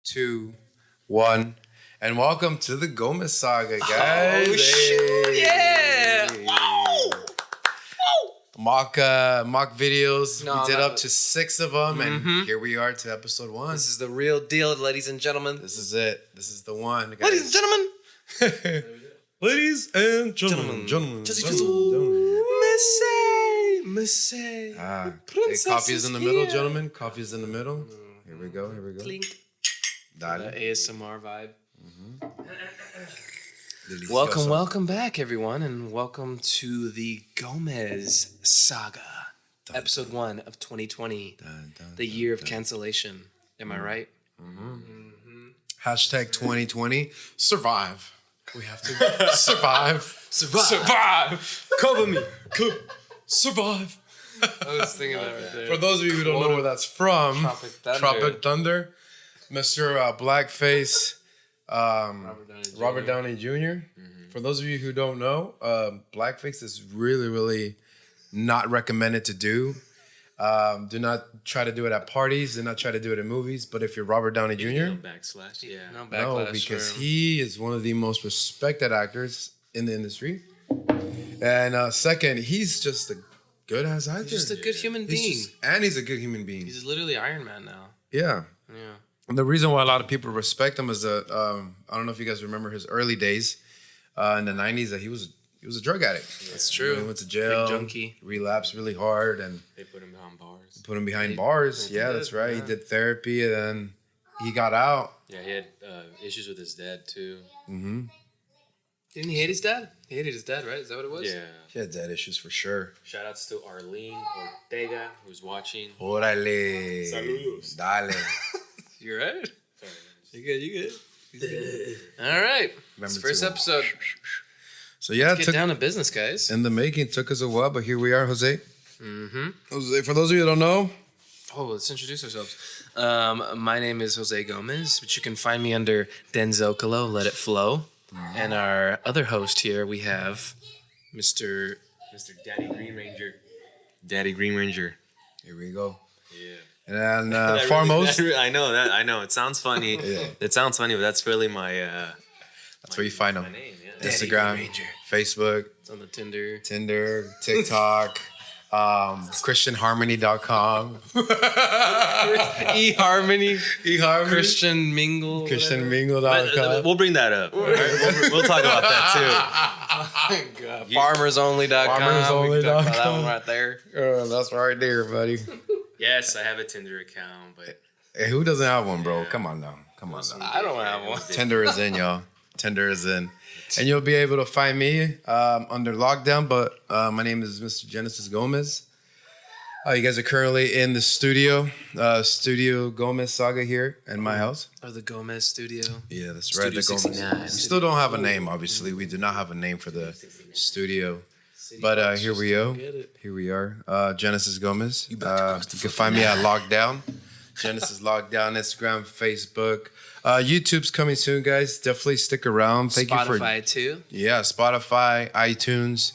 2, 1, and welcome to the Gomez Saga, guys. Oh, shoot, yeah. Whoa. Mock videos. No, we did no. up to 6 of them, and here we are to episode 1. This is the real deal, ladies and gentlemen. This is it. This is the one, guys. Ladies and gentlemen. Ladies and gentlemen. Messy. Hey, Princess coffee is in the middle, here. gentlemen. Coffee is in the middle. Here we go. Clink. Dale. The ASMR vibe. Delicioso. Welcome back, everyone, and welcome to the Gomez Saga, episode 1 of 2020, the year of cancellation. Am I right? Hashtag 2020. Survive. We have to survive. Survive. Cover me. Survive. I was thinking that right there. For those of you who don't know where that's from, Tropic Thunder. Tropic Thunder, Mr. Blackface, Robert Downey Jr. For those of you who don't know, blackface is really, really not recommended to do. Do not try to do it at parties. Do not try to do it in movies. But if you're Robert Downey Jr., No backslash, yeah. No no, backlash. because he is one of the most respected actors in the industry. And second, he's just a good ass actor. He's just a good human being. He's a good human being. He's literally Iron Man now. Yeah. Yeah. And the reason why a lot of people respect him is that I don't know if you guys remember his early days in the 90s that he was a drug addict. That's true. He went to jail, Big junkie. relapsed really hard, and They put him behind bars. put him behind bars. They Yeah, did, that's right. yeah. He did therapy, and then he got out. Yeah, he had issues with his dad too. Didn't he hate his dad? He hated his dad, right? Is that what it was? Yeah. He had dad issues for sure. Shout outs to Arlene Ortega, who's watching. Órale. Saludos. Dale. You right? Sorry. You good. All right. It's the first to- episode. So yeah, it Get took down to business, guys. in the making. Took us a while, but here we are, Jose. Jose, for those of you that don't know, Oh, let's introduce ourselves. My name is Jose Gomez, but you can find me under Denzel Colo, Let It Flow. And our other host here, we have Mr. Daddy Green Ranger. Daddy Green Ranger. here we go. Yeah. And That foremost, really- I know. It sounds funny. Yeah. It sounds funny, but that's really my. that's where you find my them. name. Yeah. Daddy Instagram, Green Ranger. Facebook, It's on the Tinder. Tinder, TikTok, ChristianHarmony.com. eHarmony. eHarmony. Christian Mingle. ChristianMingle.com. We'll bring that up. All right? We'll talk about that FarmersOnly.com. FarmersOnly.com. We can talk about that one right there. That's right there, buddy. too. Yes, I have a Tinder account, but Hey, who doesn't have one, bro? Come on now. Come on now. I don't have one. Tinder is in, y'all. Tinder is in. And you'll be able to find me under lockdown, but my name is Mr. Genesis Gomez. You guys are currently in the studio, Studio Gomez Saga here in my house. Or the Gomez Studio. Yeah, that's right. Studio The Gomez. 69. We still don't have a name, obviously. We do not have a name for the studio. But here we go. Get it. Here we are. Genesis Gomez. You can find me at Lockdown. Genesis Lockdown, Instagram, Facebook. YouTube's coming soon, guys. Definitely stick around. Thank you for Spotify too. Yeah, Spotify, iTunes.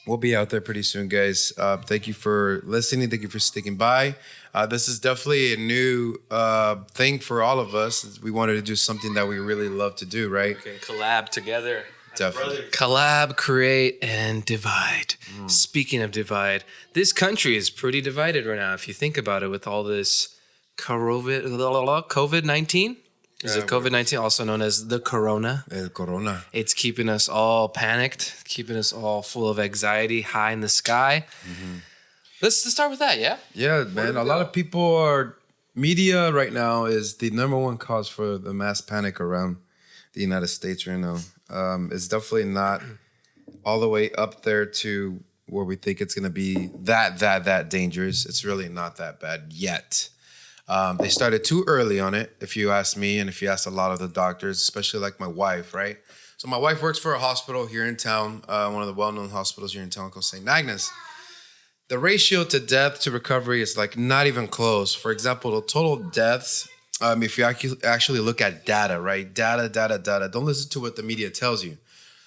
We'll be out there pretty soon, guys. Thank you for listening. Thank you for sticking by. This is definitely a new thing for all of us. We wanted to do something that we really love to do, right? we can collab together. Definitely. Collab, create, and divide. Speaking of divide, this country is pretty divided right now. If you think about it, with all this COVID-19, is it COVID-19, also known as the Corona? El Corona. It's keeping us all panicked, keeping us all full of anxiety, high in the sky. Let's start with that, yeah? Yeah, man. A lot of people are. Media right now is the number one cause for the mass panic around the United States right now. It's definitely not all the way up there to where we think it's going to be that dangerous. It's really not that bad yet. They started too early on it, if you ask me, and if you ask a lot of the doctors, especially like my wife, right? So my wife works for a hospital here in town, one of the well-known hospitals here in town called St. Agnes. The ratio to death to recovery is like not even close. For example, the total deaths, if you actually look at data, right? Data. Don't listen to what the media tells you.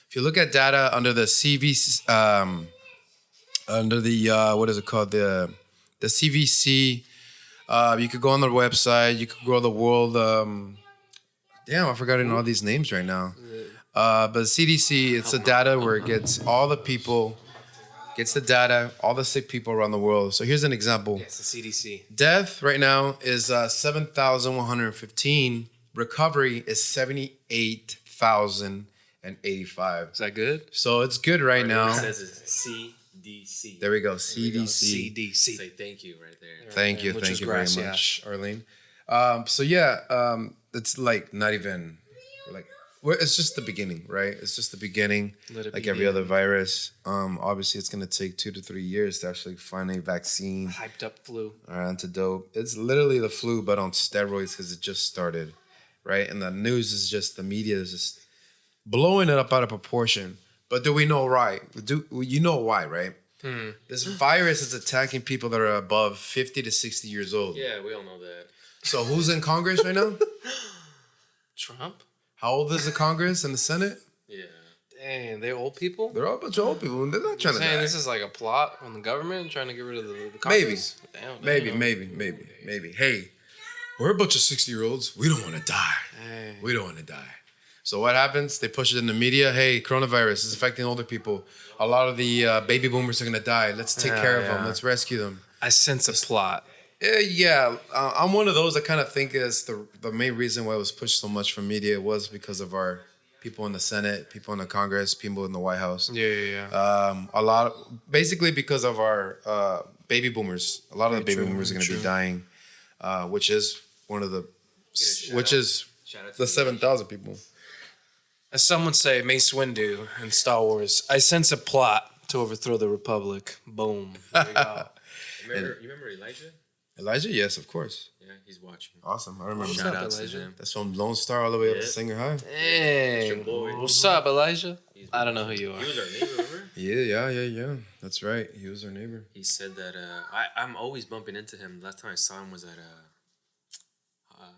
If you look at data under the CVC, under the what is it called? The CVC You could go on their website. You could go to the world. Damn, I forgot all these names right now. But CDC, it's the data where it gets all the people, gets the data, all the sick people around the world. So here's an example. Yeah, it's the CDC. Death right now is 7,115. Recovery is 78,085. Is that good? So it's good right now. It says it's CDC. There we go. CDC. CDC. Say thank you right there. Thank you. Which Thank is you very gracias. much, Arlene. So yeah, it's like not even like it's just the beginning, right? It's just the beginning. Let it Like be every the other virus. Obviously, it's gonna take 2 to 3 years to actually find a vaccine Hyped up flu. or antidote. It's literally the flu, but on steroids because it just started, right? And the news is just the media is just blowing it up out of proportion. But do we know why? You know why, right? This virus is attacking people that are above 50 to 60 years old. Yeah, we all know that. So who's in Congress right now? Trump? How old is the Congress and the Senate? Yeah. Dang, they're old people? They're all a bunch of old people. They're not trying to Saying die. this is like a plot on the government trying to get rid of the Maybe. Congress? Damn, Maybe. Hey, we're a bunch of 60-year-olds. We don't want to die. Hey. We don't want to die. So what happens? They push it in the media. Hey, coronavirus is affecting older people. A lot of the baby boomers are going to die. Let's take care of them. Let's rescue them. I sense a plot. I'm one of those that kind of think is the main reason why it was pushed so much from media was because of our people in the Senate, people in the Congress, people in the White House. Yeah. Basically because of our baby boomers. A lot of the baby boomers are going to be dying, which is one of the, which is the 7,000 people. As some would say, Mace Windu in Star Wars, I sense a plot to overthrow the Republic. Boom. There you go. You remember Elijah? Elijah, yes, of course. Yeah, he's watching. Awesome, I remember. What's Shout up, out to Elijah? him. That's from Lone Star all the way up to Yeah. Singer High. Dang. boy. What's up, Elijah? I don't know who you are. He was our neighbor, remember? Yeah. That's right. He was our neighbor. He said that I'm always bumping into him. Last time I saw him was at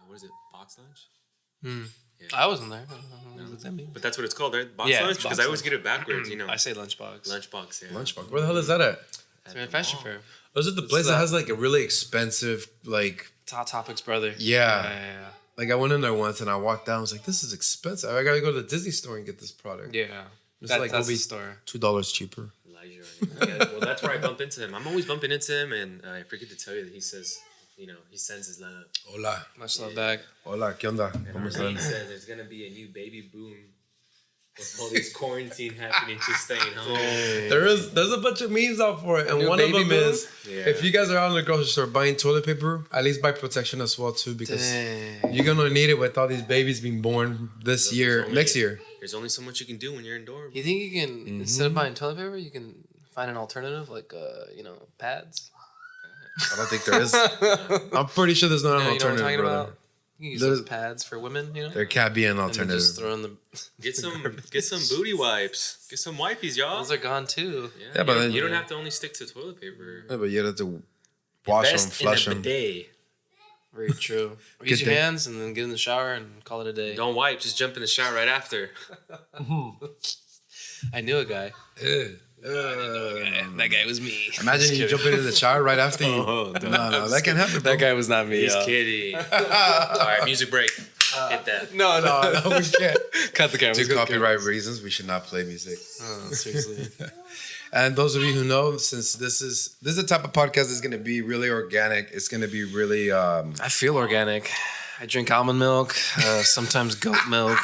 what is it, Box Lunch? I wasn't there. I don't know what that means. But that's what it's called, right? Box Yeah, Lunch? it's Because Box I always get it backwards, I say lunchbox. Lunchbox, yeah. Lunchbox. Where the hell is that at? It's a fashion fair. Was it the place that has like a really expensive, like, It's Hot Topics, brother. yeah. Like I went in there once and I walked down. I was like, this is expensive. I gotta go to the Disney store and get this product. Yeah. It's That's like the maybe store. $2 cheaper. Elijah. Yeah, well, that's where I bump into him. I'm always bumping into him, and I forget to tell you that he says, he sends his love. Hola. Much love back. Hola, ¿qué onda? ¿Cómo He están? says there's going to be a new baby boom with all this quarantine happening, just staying home. There's a bunch of memes out for it, and New one of baby them boom? is Yeah. if you guys are out in the grocery store buying toilet paper, at least buy protection as well too, because Dang. you're gonna need it with all these babies being born this year, next year. There's only so much you can do when you're indoors. You think you can, instead of buying toilet paper, you can find an alternative like, pads? I don't think there is. I'm pretty sure there's not an You know what I'm alternative, talking brother. about? You can use There's- those pads for women, There can't be an And then alternative. just throw in the... Get some booty wipes. Get some wipies, y'all. Those are gone too. Yeah, but then- you don't have to only stick to toilet paper. Yeah, but you have to wash them, Invest flush in a them. bidet. Very true. Good Use your thing. hands and then get in the shower and call it a day. Don't wipe. Just jump in the shower right after. I knew a guy. That guy was me. Imagine you jump into the shower right after you. Oh, no, that can happen. That guy was not me. He's y'all. kidding. All right, music break. Hit that. No, No, we can't. Cut the camera. Due to copyright reasons, we should not play music. Oh, seriously. And those of you who know, since this is the type of podcast that's going to be really organic, it's going to be really I feel organic. I drink almond milk, sometimes goat milk.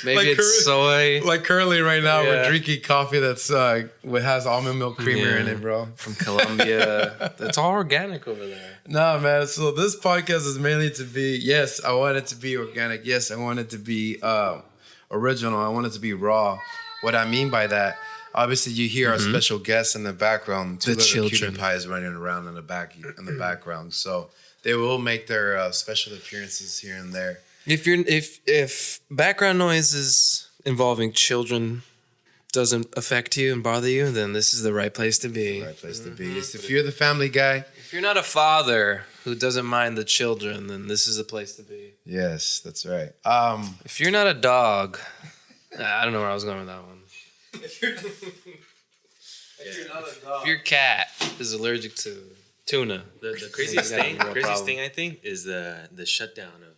Maybe Like it's soy like currently right now. Yeah. We're drinking coffee that's has almond milk creamer in Yeah. it, bro. from Colombia. It's all organic over there. No, man. So this podcast is mainly to be. Yes, I want it to be organic. Yes, I want it to be original. I want it to be raw. What I mean by that, obviously, you hear our special guests in the background. Two The little children. cutie pies running around in the background. So they will make their special appearances here and there. If background noises involving children doesn't affect you and bother you, then this is the right place to be. Right place to be. It's if you're the family guy. If you're not a father who doesn't mind the children, then this is the place to be. Yes, that's right. If you're not a dog, I don't know where I was going with that one. If your cat is allergic to tuna, The craziest Yeah, thing, real craziest problem. thing I think is the shutdown of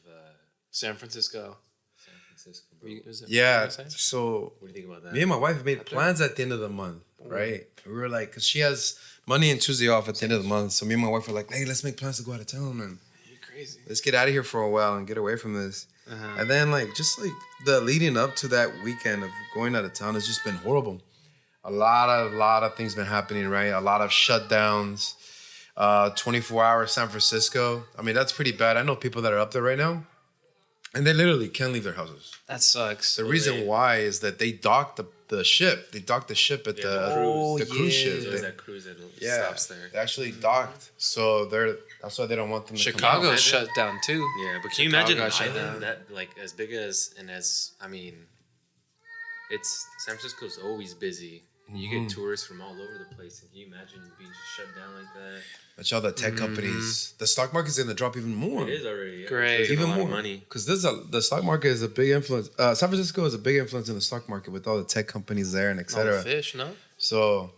San Francisco. San Francisco. Bro. Is it- Yeah. what did I say? So What do you think about that? me and my wife made plans at the end of the month, right? We were like, because she has Monday and Tuesday off at the end of the month. So me and my wife were like, hey, let's make plans to go out of town and You're crazy. let's get out of here for a while and get away from this. Uh-huh. And then just the leading up to that weekend of going out of town has just been horrible. A lot of things been happening, right? A lot of shutdowns. 24-hour San Francisco. I mean, that's pretty bad. I know people that are up there right now, and they literally can't leave their houses. That sucks. The reason why is that they docked the ship. They docked the ship at the cruise ship. There's They- that cruise that yeah, stops there. they actually docked. So that's why they don't want them to come Chicago out. shut down too. Yeah, but can you Chicago imagine got an shut island down. that like as big as I mean, it's San Francisco's always busy. And you get tourists from all over the place. And can you imagine being just shut down like that? But all the tech companies, the stock market's gonna drop even more. It is already. Yeah. Great. It's Even a lot more of money. because the stock market is a big influence. San Francisco is a big influence in the stock market with all the tech companies there and All the etc. fish, no? So,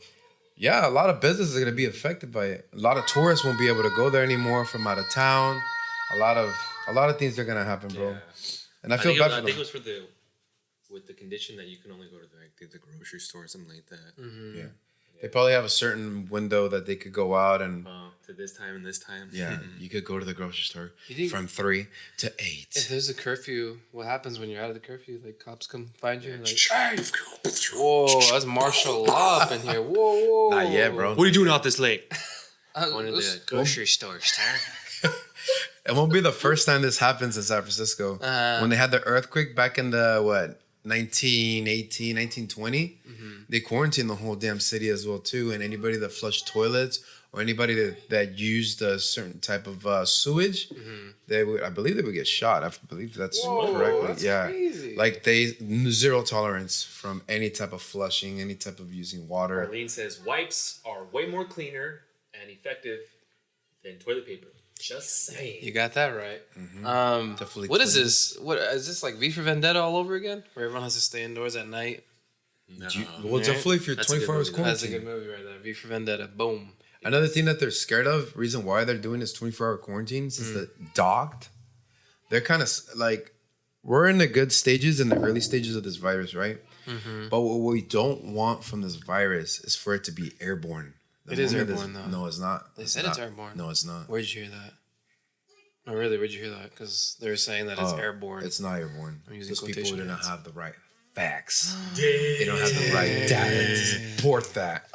yeah, a lot of businesses are going to be affected by it. A lot of tourists won't be able to go there anymore from out of town. A lot of things are going to happen, bro. Yeah. And I feel bad I for think it them. was for with the condition that you can only go to the grocery store or something like that. Yeah. They probably have a certain window that they could go out and To this time and this time. yeah, you could go to the grocery store You think- from 3 to If 8. there's a curfew, what happens when you're out of the curfew? Like cops come find you and like, hey, whoa, that's martial law up in here. Whoa, whoa. Not yet, bro. What are you doing out this late? Going to the grocery store, sir. It won't be the first time this happens in San Francisco. When they had the earthquake back in the 1918, 1920, they quarantined the whole damn city as well too. And anybody that flushed toilets or anybody that used a certain type of sewage, I believe they would get shot. I believe that's correctly. That's yeah, crazy. like they zero tolerance from any type of flushing, any type of using water. Arlene says wipes are way more cleaner and effective than toilet paper. Just saying. You got that right. Definitely What is clean. this? What is this like? V for Vendetta all over again, where everyone has to stay indoors at night? No. Well, definitely if you're That's a good 24 hours movie, though. That's a quarantine. good movie right there. V for Vendetta. Boom. Another thing that they're scared of, reason why they're doing this 24-hour quarantines is that docked. They're kind of like, we're in the good stages, in the early stages of this virus, right? But what we don't want from this virus is for it to be airborne. It is moment airborne, though. No, it's not. They said it's airborne. No, it's not. Where'd you hear that? Oh, really? Where'd you hear that? Because they were saying that it's airborne. It's not airborne. I'm using Those people quotation didn't marks. have the right facts. They don't have the right data to support that.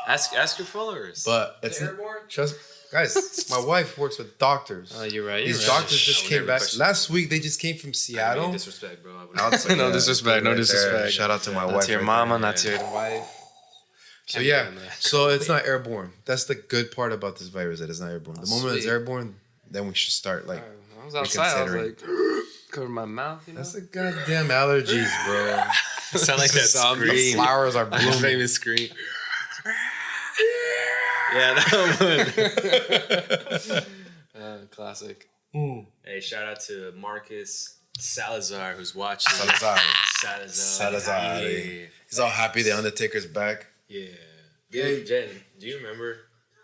Ask your followers. But it's airborne? Trust, guys. My wife works with doctors. Oh, you're right. These You're right. doctors just I would came never back question last week. They just came from No Seattle. disrespect, bro. I would No disrespect, no Right there. disrespect. Shout out to my wife. Not to your right mama, there. not to your wife. So yeah, so it's not airborne. That's the good part about this virus. That it's not airborne. The moment it's sweet. airborne, then we should start like. I was outside. I was reconsidering. like, cover my mouth. You know. That's the goddamn allergies, bro. sound like that Zombie. The scream. flowers are That blooming. famous scream. Yeah, that one. Classic. Hey, shout out to Marcus Salazar who's watching. Salazar. Salazar. Yeah. He's all happy the Undertaker's back. Yeah. Dude, Jen, do you remember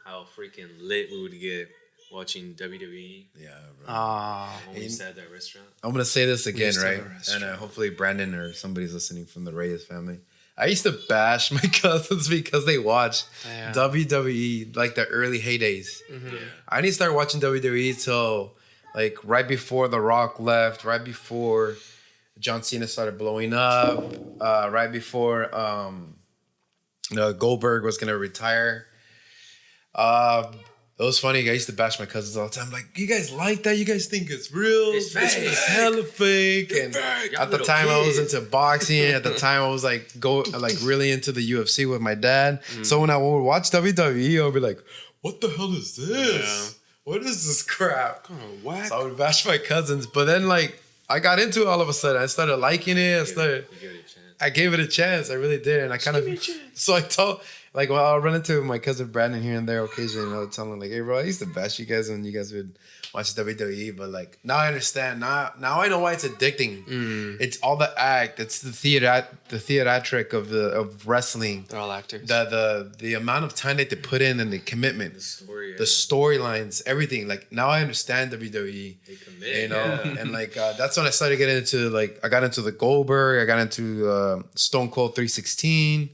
how freaking lit we would get watching WWE Yeah, bro. Ah, when we sat at that restaurant? I'm gonna say this again, used to right? have a restaurant. And hopefully Brandon or somebody's listening from the Reyes family. I used to bash my cousins because they watched Yeah. WWE like the early heydays. Yeah. I didn't start watching WWE till like right before The Rock left, right before John Cena started blowing up, right before Goldberg was gonna retire. It was funny. I used to bash my cousins all the time. Like, you guys like that? You guys think it's real? It's fake. hella fake. And Y'all at the little time, I was kids. into boxing. At the time, I was like really into the UFC with my dad. So when I would watch WWE, I would be like, "What the hell is this? What is this crap?" whack. So I would bash my cousins. But then like I got into it all of a sudden. I started liking it. You give it a chance. I gave it a chance. I really did, and I kind of. So I told, Like, well, I'll run into my cousin Brandon here and there occasionally, and I'll tell him like, "Hey, bro, I used to bash you guys when you guys would watch WWE, but like now I understand. Now I know why it's addicting. It's all the act. It's the theatric of wrestling. They're all actors. The amount of time that they put in and the commitment, the storylines, everything. Like now I understand WWE. They commit, you know, and like that's when I started getting into like I got into the Goldberg. I got into Stone Cold 316.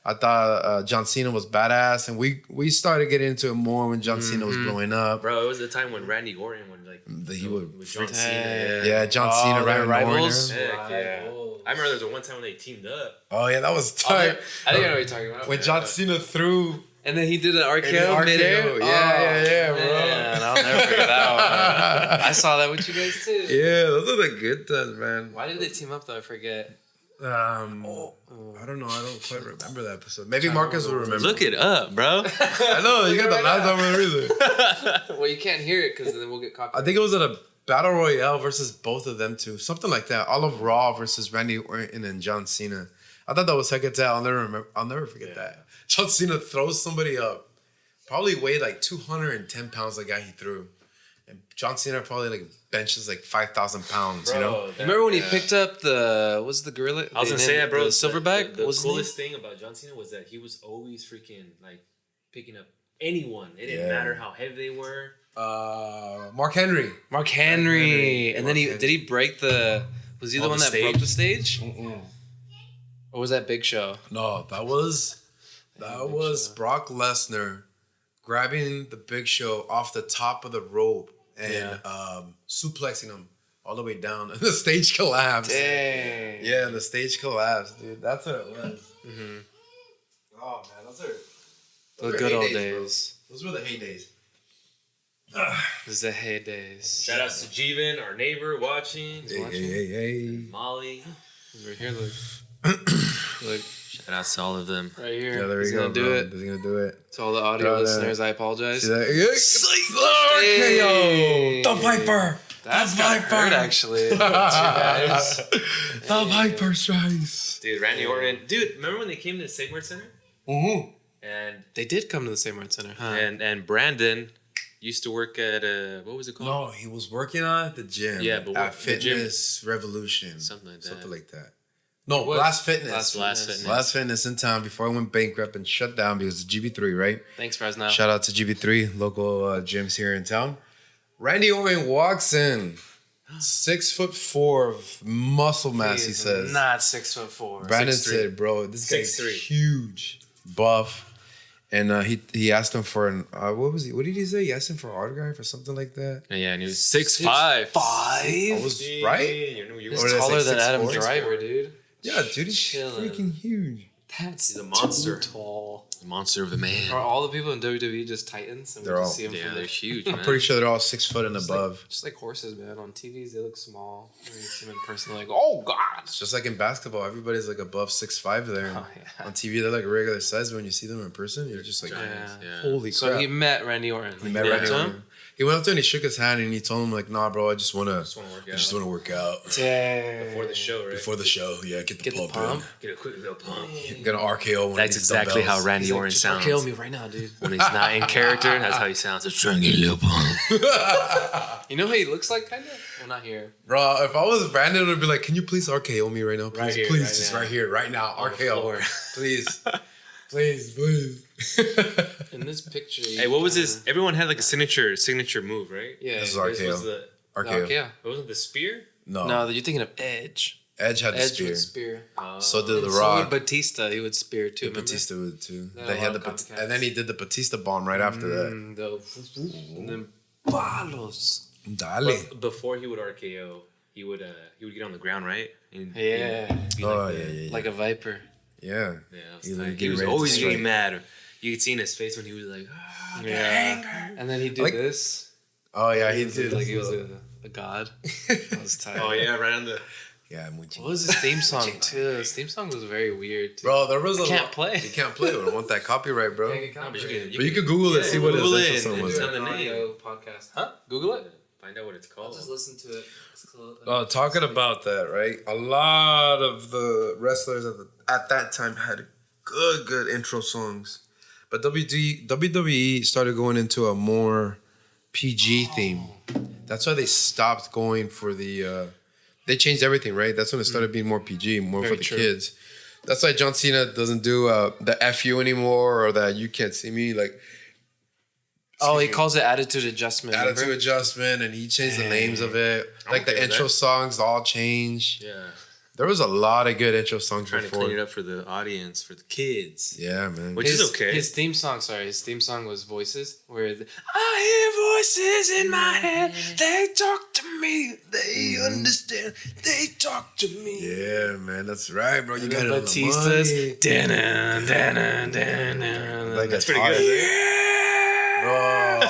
I thought John Cena was badass, and we started getting into it more when John Cena was blowing up. Bro, it was the time when Randy Orton would like He would with John Cena. yeah, John Cena, they're Randy rivals? Orton. Heck yeah. I remember there was one time when they teamed up. Oh yeah, that was tight. I think I know what you're talking about. When John Cena threw And then he did an RKO RKO. midair. Yeah, bro. Man, I'll never forget that one. Man. I saw that with you guys too. Yeah, those are the good times, man. Why did they team up though? I forget. I don't know. I don't quite remember that episode. Maybe Marcus will remember. Look it up, bro. I know you got the laptop for a reason. Well, you can't hear it because then we'll get I copyrighted. think it was at a battle royale versus both of them two, something like that. All of Raw versus Randy Orton and John Cena. I thought that was heck of a I'll never forget that. John Cena throws somebody up, probably weighed like 210 pounds. The guy he threw, and John Cena probably like benches like 5,000 pounds. You know, Remember when he picked up the gorilla? I was gonna say that, bro. The silverback. The What was his name? coolest thing about John Cena was that he was always freaking like picking up anyone. It didn't Yeah. matter how heavy they were. Mark Henry. Mark Henry. And then Mark Henry. did he break the? Was he the On one the that broke stage? the stage? Or was that Big Show? No, that was Brock Lesnar grabbing the Big Show off the top of the rope and suplexing him all the way down, and the stage collapsed. Dang. Yeah, the stage collapsed, dude. That's what it was. Mm-hmm. Oh man, those The were good old heydays, bro. days. Those were the heydays. This is the heydays. Shout outs to Jeevan, our neighbor, watching. Hey. Molly. Right here, look. Look, Shout outs to all of them. right here. Yeah, there He's we go. gonna do bro. it. He's gonna do it. To all the audio Throw that. listeners, I apologize. See that? Hey. RKO. The Viper. That's The kind of hurt, Viper. actually. You guys. The Viper strikes. Dude, Randy Orton. Dude, remember when they came to the Sigmund Center? Mm-hmm. And They did come to the same art center, huh? and Brandon used to work at what was it called? No, he was working on at the gym. Yeah, but at the gym- Fitness Revolution. Something like that. No, What? Blast Fitness. Blast Fitness. Blast Fitness in town before I went bankrupt and shut down because of GB3, right? Thanks, Fresno. Shout out to GB3, local gyms here in town. Randy Orton walks in, 6'4" of muscle mass, he He's says. not 6'4". Brandon 6'3". said, bro, this guy's 6'3". huge, buff. And he asked him for an, what did he say? He asked him for an autograph or something like that. Yeah, and he was 6'5". 5. I was right. You know, you He's Or did I say taller than Adam 6'4"? Driver, dude. Yeah, dude, he's Chilling. freaking huge. That's He's a monster. too tall. Monster of a man. Are all the people in WWE just titans? And They're we all- just see them Yeah, from they're the- huge, I'm man. pretty sure they're all 6 foot and above. Just like horses, man. On TVs, they look small. When you see them in person, like, oh, God. It's just like in basketball. Everybody's like above 6'5" there. And Oh, yeah. on TV, they're like regular size, but when you see them in person, you're just like, Giants, yeah. holy So crap. he met Randy Orton. He met went Randy to Orton. him? He went up to him and he shook his hand and he told him like, nah, bro, I just wanna work out. Dang. Before the show, right? Before the show, yeah, get the pump. Get a quick little pump. In. Get an RKO. One That's of these exactly how dumbbells. Randy He's like, Orton just sounds. kill me right now, dude. When he's not in character, that's how he sounds. Just trying to get a little pump. You know who he looks like, kind of? Well, not here. Bro, if I was Brandon, I would be like, can you please RKO me right now? Please, Right here, please, right just now. right here, right now. On the RKO. floor. Please. Please. In this picture. Hey, what was his? Everyone had like a signature move, right? Yeah. This is This RKO. was the. RKO. Yeah. It wasn't the spear. No. No, you're thinking of Edge. Edge had the Edge spear. would spear. So did The And so Rock. would Batista, he would spear too. Did Remember? Batista would too. Yeah, They a had lot the of copycats. and then he did the Batista bomb right after that. And then palos. Dale. But before he would RKO, he would get on the ground, right? And Yeah. he'd be Oh like yeah, the- yeah, yeah. Like a viper. Yeah. Yeah, that was He tight. would He get was ready to always strike. getting mad. You could see in his face when he was like, "Ah, Yeah. And then he did Like- this. Oh yeah, he was did. like he was a god. That was tight. oh yeah, right on the." Yeah, mucho. What was his theme song too? His theme song was very weird too. Bro, there was a Can't play. You can't play it. I want that copyright, bro. Can't get No, but copyrighted. But you could Google it, yeah, see what his Google intro it song and was. tell the name. Audio podcast. Huh? Google it. Find out what it's I'll called. just listen to it. It's cool. Talking about that, right? A lot of the wrestlers at that time had good intro songs. But WWE started going into a more PG theme. That's why they stopped going for the. They changed everything, right? That's when it started being more PG, more Very for the true. kids. That's why John Cena doesn't do the FU anymore or that you can't see me. Like, Oh, he calls it attitude adjustment. attitude remember? adjustment, and he changed the names of it. Like okay the with intro that. songs all changed. Yeah. There was a lot of good intro songs Trying to before. clean it up for the audience, for the kids. Yeah, man. Which is okay. His theme song, his theme song was Voices, where I hear voices in my head. They talk to me. They understand. They talk to me. Yeah, man, that's right, bro. You got it on the Batista's. money. Like That's a pretty talk- good. Bro.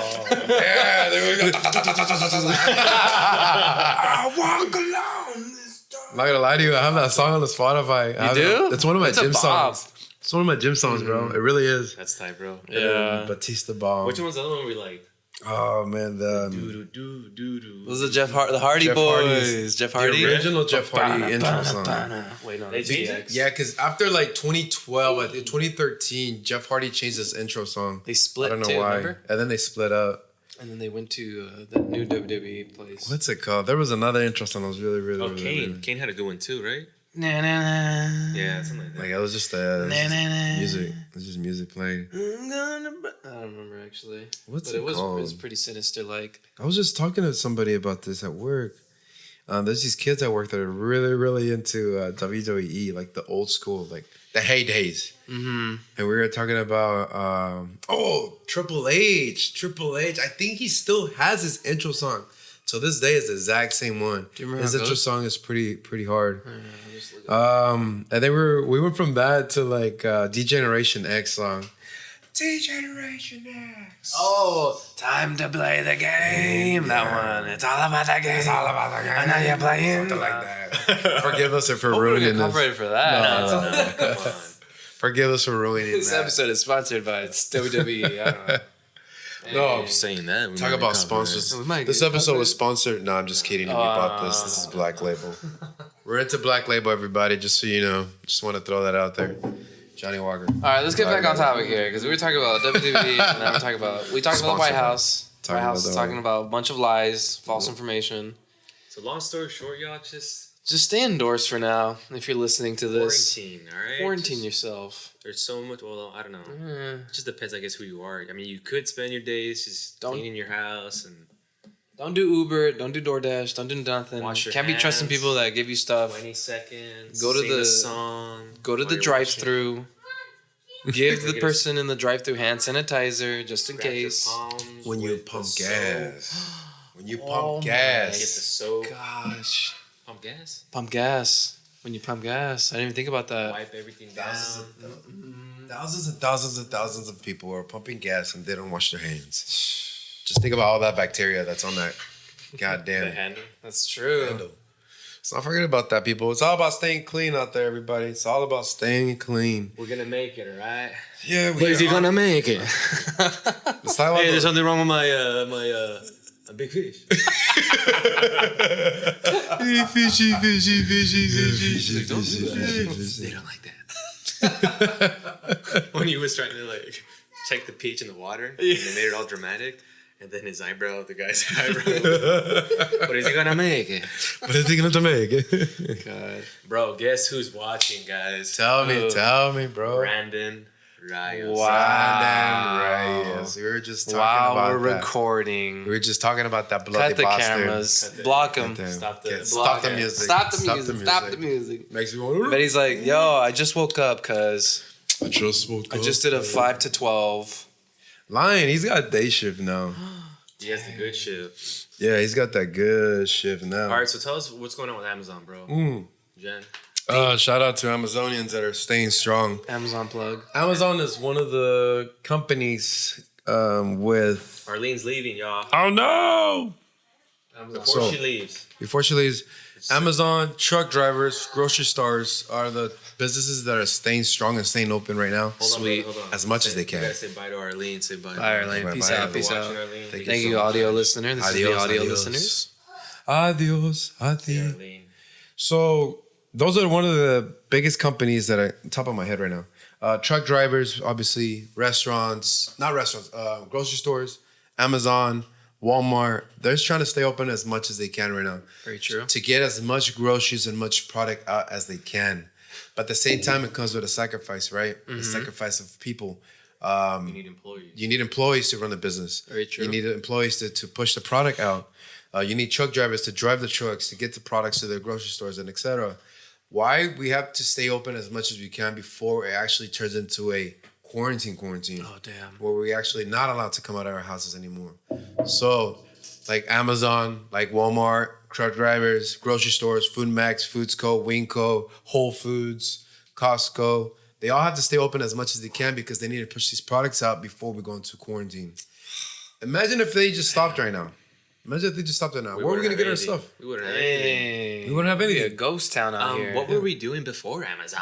Yeah, there we go. I walk alone this door. I'm not gonna lie to you, I have that song on the Spotify. I have do? it. It's one of my It's a gym bop. songs. It's one of my gym songs, bro. It really is. That's tight, bro. Yeah. Batista bomb. Which one's the other one we like? Oh man, the Those are the Hardy Jeff Boys. Hardy's- Jeff the Hardy. original Jeff Hardy intro song. Wait, no, They that's changed DX. Yeah, because after like 2012, I think 2013, Jeff Hardy changed his intro song. They I split don't know too, why. remember? And then they split up. And then they went to the new WWE place. What's it called? There was another intro song that was really, really, Oh, really, Kane. really- Kane had a good one too, right? Na, na, na. Yeah, something like that. Like it was just music. It was just music playing. I'm gonna I don't remember actually. What's But it it was called? pretty sinister like. I was just talking to somebody about this at work. There's these kids at work that are really, really into WWE, like the old school, like the heydays. Mm-hmm. And we were talking about, Triple H. Triple H. I think he still has his intro song. So this day is the exact same one. Do you remember His how it intro goes? song is pretty hard. And then we went from that to like D-Generation X song. D-Generation X. Oh, time to play the game. That one. It's all about the game. It's all about the game. I know you're playing. Something like that. Forgive us if we're We're ruining this. copyrighted for that. Come on. Forgive us for ruining This that. episode is sponsored by WWE. I don't know. No, Saying that. We talk might about get sponsors. We might This get episode was copyrighted. sponsored. No, I'm just kidding. We bought this. This is Black Label. We're into Black Label, everybody. Just so you know. Just want to throw that out there. Johnny Walker. All right, let's get back on topic here because we were talking about WWE and now we're talking about the White Sponsored. House. Talking White House about is the- talking about a bunch of lies, false information. So long story short, y'all, just Just stay indoors for now if you're listening to this. quarantine, all right? Quarantine Just- yourself. There's so much. Well, I don't know. Eh, It just depends, I guess, who you are. I mean, you could spend your days just Don't- cleaning your house and Don't do Uber. Don't do DoorDash. Don't do nothing. Wash your Can't be trusting hands. people that give you stuff. 20 seconds. Go to sing the- a song. Go to while the you're drive-through. Give the Get a- person in the drive-through hand sanitizer just in washing. Wrap your case. palms When you with the pump soap. gas. When you Oh pump my Get the gas. soap. Gosh, Pump gas. pump gas. When you pump gas, I didn't even think about that. Wipe everything down. Thousands and thousands and thousands of people are pumping gas and they don't wash their hands. Just think about all that bacteria that's on that The goddamn handle. That's true. handle. Let's not forget about that, people. It's all about staying clean out there, everybody. It's all about staying clean. We're gonna make it, alright? Yeah, we are. make it? Let's talk about Hey, there's the- something wrong with my a big fish. Fishy, fishy, fishy, Like, don't do that. They don't like that. When he was trying to like check the pH in the water, and they made it all dramatic, and then his eyebrow, the guy's eyebrow. But is he gonna make it? What is he going to make? God. Bro, guess who's watching, guys? Tell me, bro. Brandon Rios. Wow. Right. We were just talking Wow, about we're that. recording. We were just talking about that bloody Cut the bastard. cameras. Cut the- Block them. Damn. Stop the- Yeah, block stop the it. music. Stop the music. Stop the music. Makes me want But he's like, yo, I just woke up because I just woke I just did a 5 to 12. Lion, he's got day shift now. He has the good shit. Yeah, he's got that good shift now. All right, so tell us what's going on with Amazon, bro. Jen. Shout out to Amazonians that are staying strong. Amazon plug. Amazon is one of the companies with. Arlene's leaving, y'all. Oh no! Amazon. Before So- she leaves. Before she leaves, Amazon, truck drivers, grocery stores are the businesses that are staying strong and staying open right now. Hold on, Sweet. hold on. As much as they You can. gotta say bye to Arlene. Say bye. Bye, Arlene. Bye, Peace bye, out. Peace out. Watching, Arlene. Thank Thank so you, much. audio listener. This is the audio listeners. Adios, adios. Arlene. So those are one of the biggest companies that I top of my head right now. truck drivers, obviously, grocery stores, Amazon, Walmart. They're trying to stay open as much as they can right now. Very true. To get as much groceries and much product out as they can. But at the same time, it comes with a sacrifice, right? The sacrifice of people. You need employees. You need employees to run the business. Very true. You need employees to push the product out. You need truck drivers to drive the trucks, to get the products to their grocery stores, and etc. Why we have to stay open as much as we can before it actually turns into a quarantine. Oh, damn. Where we're actually not allowed to come out of our houses anymore. So, like Amazon, like Walmart, truck drivers, grocery stores, Food Max, Foods Co., Winco, Whole Foods, Costco, they all have to stay open as much as they can because they need to push these products out before we go into quarantine. Imagine if they just stopped right now. Imagine if they just stopped right now. Where are we going to get our stuff? We wouldn't have anything. We wouldn't have Be a anything. ghost town out here. What were we doing before Amazon?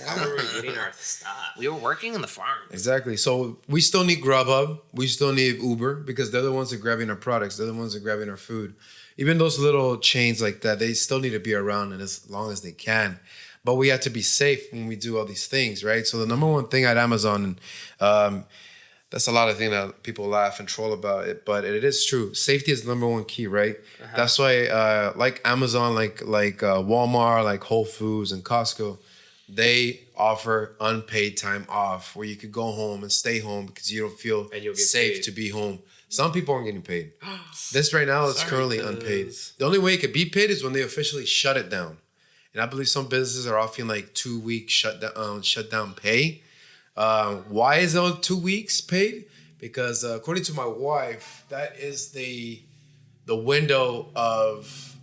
How were we getting our stuff? We were working on the farm. Exactly. So we still need Grubhub. We still need Uber because they're the ones that are grabbing our products. They're the ones that are grabbing our food. Even those little chains like that, they still need to be around and as long as they can. But we have to be safe when we do all these things, right? So the number one thing at Amazon, that's a lot of things that people laugh and troll about it, but it is true. Safety is the number one key, right? That's why, like Amazon, like Walmart, like Whole Foods and Costco, they offer unpaid time off where you could go home and stay home because you don't feel And you'll get safe paid. to be home. Some people aren't getting paid. This right now is Sorry, currently cuz. unpaid. The only way it could be paid is when they officially shut it down. And I believe some businesses are offering like 2 week shutdown pay. Why is it on 2 weeks paid? Because according to my wife, that is the window of,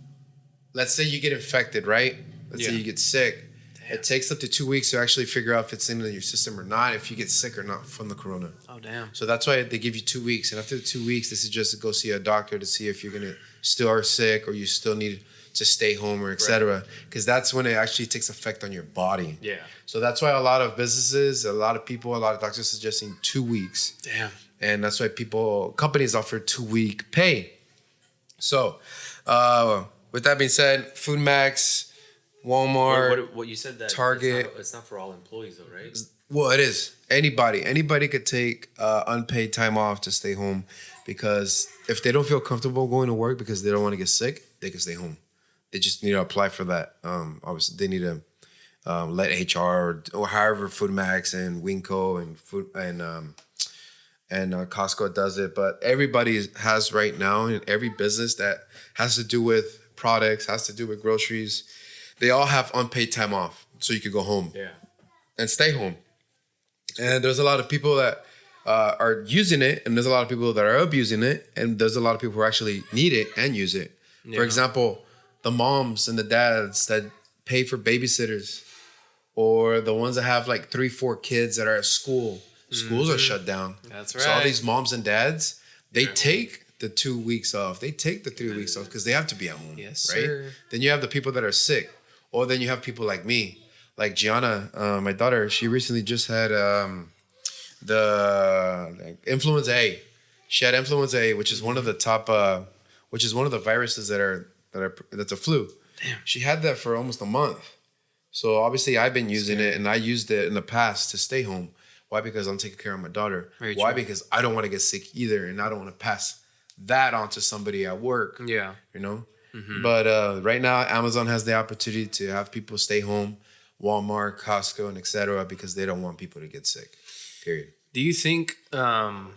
let's say you get infected, right? Let's say you get sick. It takes up to 2 weeks to actually figure out if it's in your system or not, if you get sick or not from the corona. Oh, damn. So that's why they give you 2 weeks. And after the 2 weeks, this is just to go see a doctor to see if you're going to still are sick or you still need to stay home or etc. Because that's when it actually takes effect on your body. Yeah. So that's why a lot of businesses, a lot of people, a lot of doctors suggesting 2 weeks. Damn. And that's why companies offer 2 week pay. So with that being said, Food Max, Walmart, What you said that Target. It's not for all employees though, right? well, it is. Anybody could take unpaid time off to stay home because if they don't feel comfortable going to work because they don't want to get sick, they can stay home. They just need to apply for that. Obviously, they need to let HR or however Food Max and Winco and Costco does it. But everybody has right now in every business that has to do with products, has to do with groceries, they all have unpaid time off, so you could go home and stay home. And there's a lot of people that are using it, and there's a lot of people that are abusing it, and there's a lot of people who actually need it and use it. For example, the moms and the dads that pay for babysitters, or the ones that have like 3-4 kids that are at school. Schools are shut down. That's right. So all these moms and dads, they take the 2 weeks off. They take the 3 weeks off because they have to be at home. Yes, right? sir. Then you have the people that are sick. Or then you have people like me. Like Gianna, my daughter, she recently just had the influenza A. She had influenza A, which is one of the top, which is one of the viruses that's a flu. Damn. She had that for almost a month. So obviously I've been using it, and I used it in the past to stay home. Why? Because I'm taking care of my daughter. Very Why? true. Because I don't want to get sick either, and I don't want to pass that on to somebody at work. Yeah. You know? But right now, Amazon has the opportunity to have people stay home, Walmart, Costco, and etc. because they don't want people to get sick. Period. Do you think, not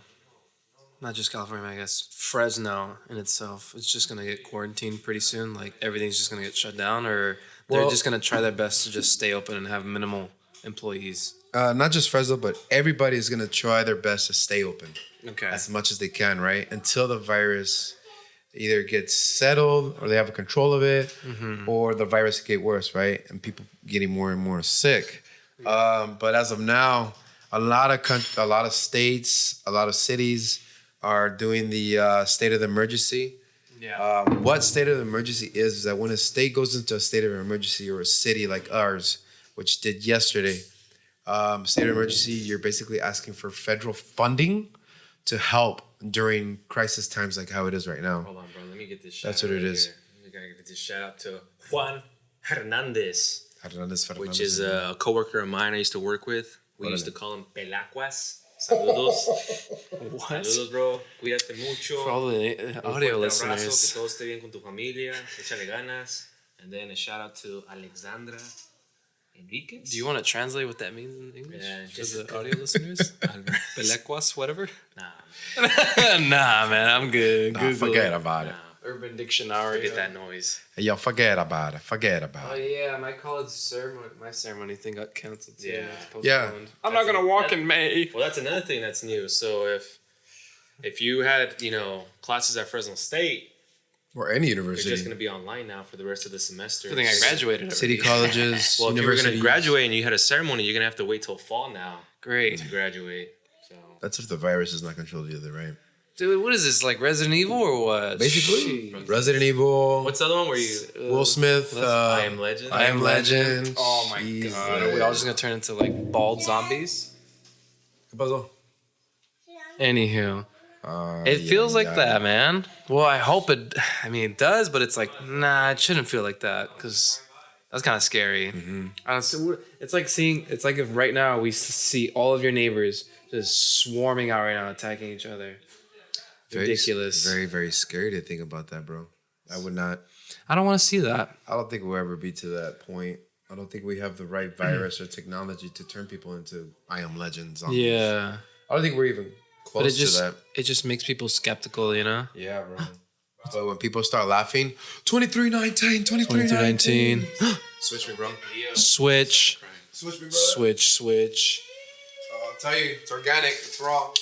just California, I guess, Fresno in itself is just going to get quarantined pretty soon? Like everything's just going to get shut down, or they're Well- just going to try their best to just stay open and have minimal employees? Not just Fresno, but everybody is going to try their best to stay open Okay. as much as they can, right? Until the virus either gets settled or they have a control of it, or the virus get worse, right? And people getting more and more sick. But as of now, a lot of states, a lot of cities are doing the state of the emergency. Yeah. What state of the emergency is that when a state goes into a state of emergency, or a city like ours, which did yesterday, state of emergency, you're basically asking for federal funding to help during crisis times like how it is right now. Hold on, bro. Let me get this shout That's out what it right is. here. We gotta get this shout out to Juan Hernandez, which is a coworker of mine I used to work with. We used to call them pelacuas. Saludos. What? Saludos, bro. Cuídate mucho. For all the Un audio fuerte abrazo, listeners. que todo esté bien con tu familia. Échale ganas. And then a shout out to Alexandra Enriquez. Do you want to translate what that means in English Yeah, for just- the audio listeners? Pelecuas, whatever. Nah, Nah, man, I'm good. Nah, Google forget it. about it. nah. Urban Dictionary. Get that noise. Hey, yo, forget about it. Forget Oh about it. yeah, my college ceremony, my ceremony thing got canceled too. Yeah. It's Yeah. postponed. I'm not gonna walk in May. Well, that's another thing that's new. So if you had, classes at Fresno State, Or any you're university. just going to be online now for the rest of the semester. I think I graduated. City already. colleges, Well, if you were going universities. to graduate and you had a ceremony, you're going to have to wait till fall now Great, to graduate. So That's if the virus is not controlled either, right? dude. What is this, like Resident Evil or what? Basically, Jeez. Resident Evil. what's the other one where you? Will Smith? I Am Legend. I Am Legend. Oh my Jesus. god, are we all just gonna turn into like bald zombies? ¿Qué pasó? Anywho, it feels like that, man. Well, I hope it. I mean, it does, but it's like, nah, it shouldn't feel like that because that's kind of scary. Honestly, it's like seeing. It's like if right now we see all of your neighbors just swarming out right now, attacking each other. Ridiculous. Very, very scary to think about that, bro. I would not. I don't want to see that. I don't think we'll ever be to that point. I don't think we have the right virus or technology to turn people into I Am Legends. Yeah, I don't think we're even close but it to that. just makes people skeptical, you know. Yeah, bro. But when people start laughing, 2319, 2319. 2319. Switch me, bro. Switch, Switch me, bro. switch. I'll tell you, it's organic. It's raw.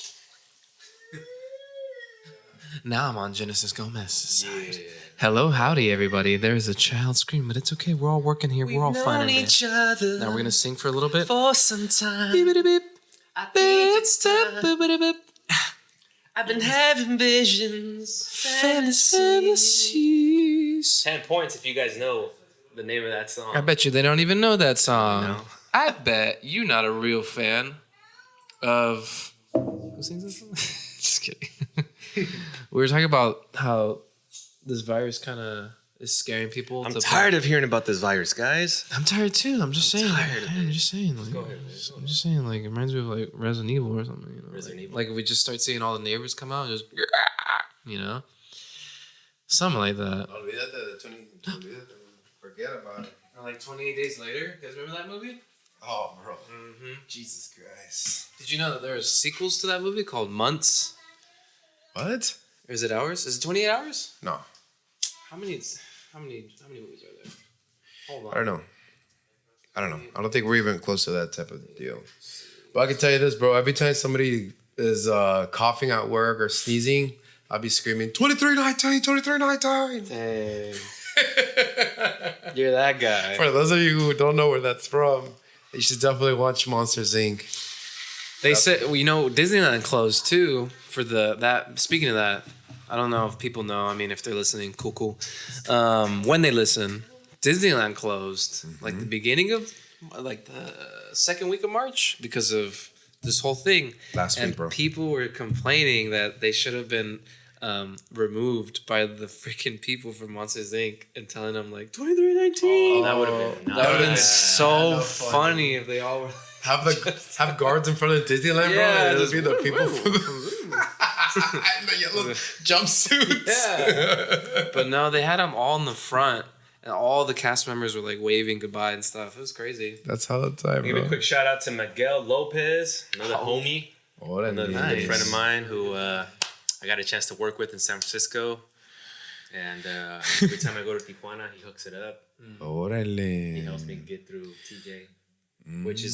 Now I'm on Genesis Gomez's side. Hello, howdy, everybody. There's a child scream, but it's okay. We're all working here. We're all fine in there. other Now we're gonna sing for a little bit. for some time. Beep-a-da-beep. I think it's time. Beep-a-da-beep. I've been having visions, Fantasies. 10 points if you guys know the name of that song. I bet you they don't even know that song. No. I bet you're not a real fan of. Who sings that song? Just kidding. We were talking about how this virus kind of is scaring people. I'm tired of hearing about this virus, guys. I'm tired too. I'm just saying. tired of I'm just saying. Like, Go ahead, man. I'm just saying. Like, it reminds me of like Resident Evil or something. You know? Resident Evil? Like if we just start seeing all the neighbors come out, and just something like that. Forget about it. Or like 28 Days Later. You guys remember that movie? Oh, bro. Mm-hmm. Jesus Christ. Did you know that there are sequels to that movie called Months? What? Or is it Hours? Is it 28 Hours? No. How many movies are there? Hold on. I don't know. I don't think we're even close to that type of deal. But I can tell you this, bro. Every time somebody is coughing at work or sneezing, I'll be screaming, 2319, 2319. Dang. You're that guy. For those of you who don't know where that's from, you should definitely watch Monsters, Inc. They said, well, Disneyland closed too for that. Speaking of that, I don't know if people know. I mean, if they're listening, cool. When they listen, Disneyland closed like the beginning of like the second week of March because of this whole thing. Last week, bro. People were complaining that they should have been removed by the freaking people from Monsters Inc. and telling them like 2319. That would have been That would have been nice. so funny if they all were. Have guards in front of Disneyland, bro. Yeah, And just be the just- people from the yellow jumpsuits. Yeah. But no, they had them all in the front, and all the cast members were like waving goodbye and stuff. It was crazy. That's how the time, Give a bro. quick shout out to Miguel Lopez, another homie, Órale. another Nice. good friend of mine who I got a chance to work with in San Francisco. And every time I go to Tijuana, he hooks it up. He helps me Órale. get through TJ, which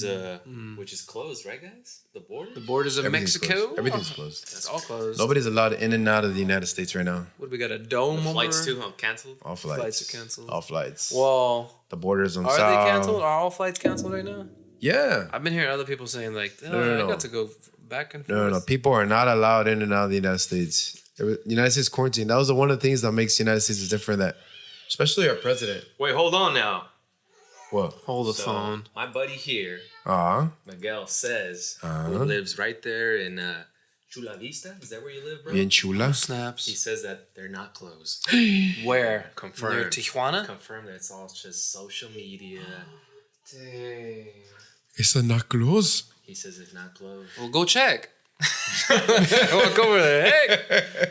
is closed, right, guys? The border. The borders of Everything's Mexico. closed. Everything's closed. It's all closed. Nobody's allowed in and out of the United States right now. What do we got? A dome Flights over? too, huh? Canceled. All flights. Flights are canceled. All flights. Well, The borders on are south. they canceled? Are all flights canceled right now? Yeah. I've been hearing other people saying like, oh, No. I got to go back and forth. No. People are not allowed in and out of the United States. United States quarantine. That was one of the things that makes the United States different. That, especially our president. Wait, hold on now. What? Hold the So, phone. my buddy here, Miguel, says, who lives right there in Chula Vista. Is that where you live, bro? Bien chula. Snaps. He says that they're not closed. Where? Confirmed. Near Tijuana? Confirm that it's all just social media. Dang. It's not close. He says it's not closed. Well, go check. Walk over there.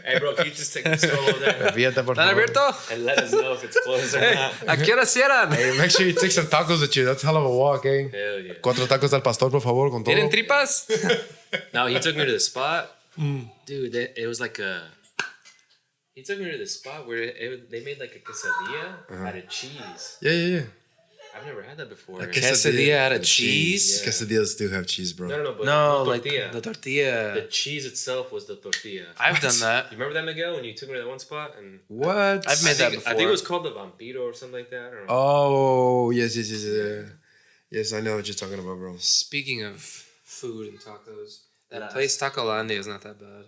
Hey, bro, can you just take a stroll over there Fíjate, por ¿Están favor. abiertos? and let us know if it's closed or not? ¿A qué hora cierran? Hey, make sure you take some tacos with you. That's a hell of a walk, eh? Hell yeah. 4 tacos al pastor, por favor, con todo. ¿Tienen tripas? No, he took me to the spot. Dude, it was like a... He took me to the spot where they made like a quesadilla out of cheese. Yeah. I've never had that before. Quesadilla out of cheese? Yeah. Quesadillas do have cheese, bro. No, but No, the like tortilla. the tortilla. The cheese itself was the tortilla. I've done that. You remember that, Miguel, when you took me to that one spot? And What? I've made that I before. think it was called the Vampiro or something like that. I don't know. Oh, yes. Yes, I know what you're talking about, bro. Speaking of food and tacos, that Yes. place Tacolandia is not that bad.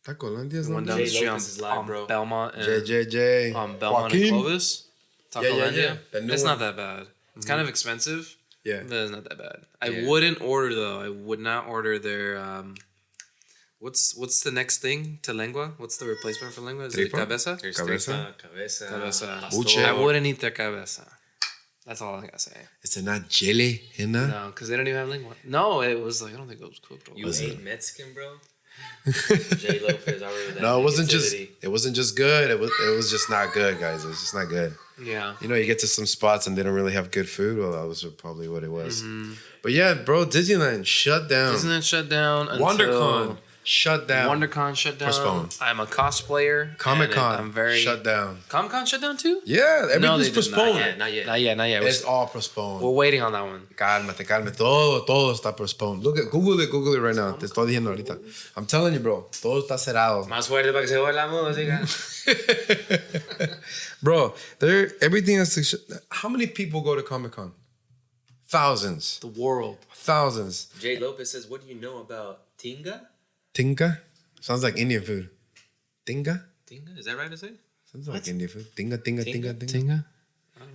Tacolandia is The one not down Jay the street Lopez is live, on bro. Belmont and JJJ. Belmont and Joaquin. Clovis. Tacolandia. Yeah. That new It's one. not that bad. It's kind of expensive, Yeah. but it's not that bad. I Yeah. wouldn't order though. I would not order their what's the next thing to lengua? What's the replacement for lengua? Is it Tripa? cabeza? There's Cabeza? cabeza, Cabeza. Buche. I wouldn't eat their cabeza. That's all I gotta say. Is it not jelly, Hina? No, because they don't even have lengua. No, it was like I don't think it was cooked. You Was ate it? Mexican, bro? Jay Lopez, I remember that. No, it wasn't negativity. just good. It was just not good, guys. It was just not good. Yeah. You know, you get to some spots and they don't really have good food. Well, that was probably what it was. But yeah, bro, Disneyland shut down. Disneyland shut down. WonderCon shut down. WonderCon shut down. Postponed. I'm a cosplayer. Comic and I'm Con very shut down. Comic Con shut down too. Yeah, they everything's did postponed. Not yet. Not yet. It's all postponed. We're waiting on that one. Cálmate. Todo está postponed. Google it right now. Te estoy diciendo ahorita. I'm telling you, bro. Todo está cerrado. Más fuerte para que se oiga la música. Bro, everything has to. How many people go to Comic Con? Thousands. The world. Thousands. Jay Lopez says, "What do you know about tinga? Tinga? Sounds like Indian food. Tinga? Tinga? Is that right to say? Sounds like Indian food. Tinga. Tinga.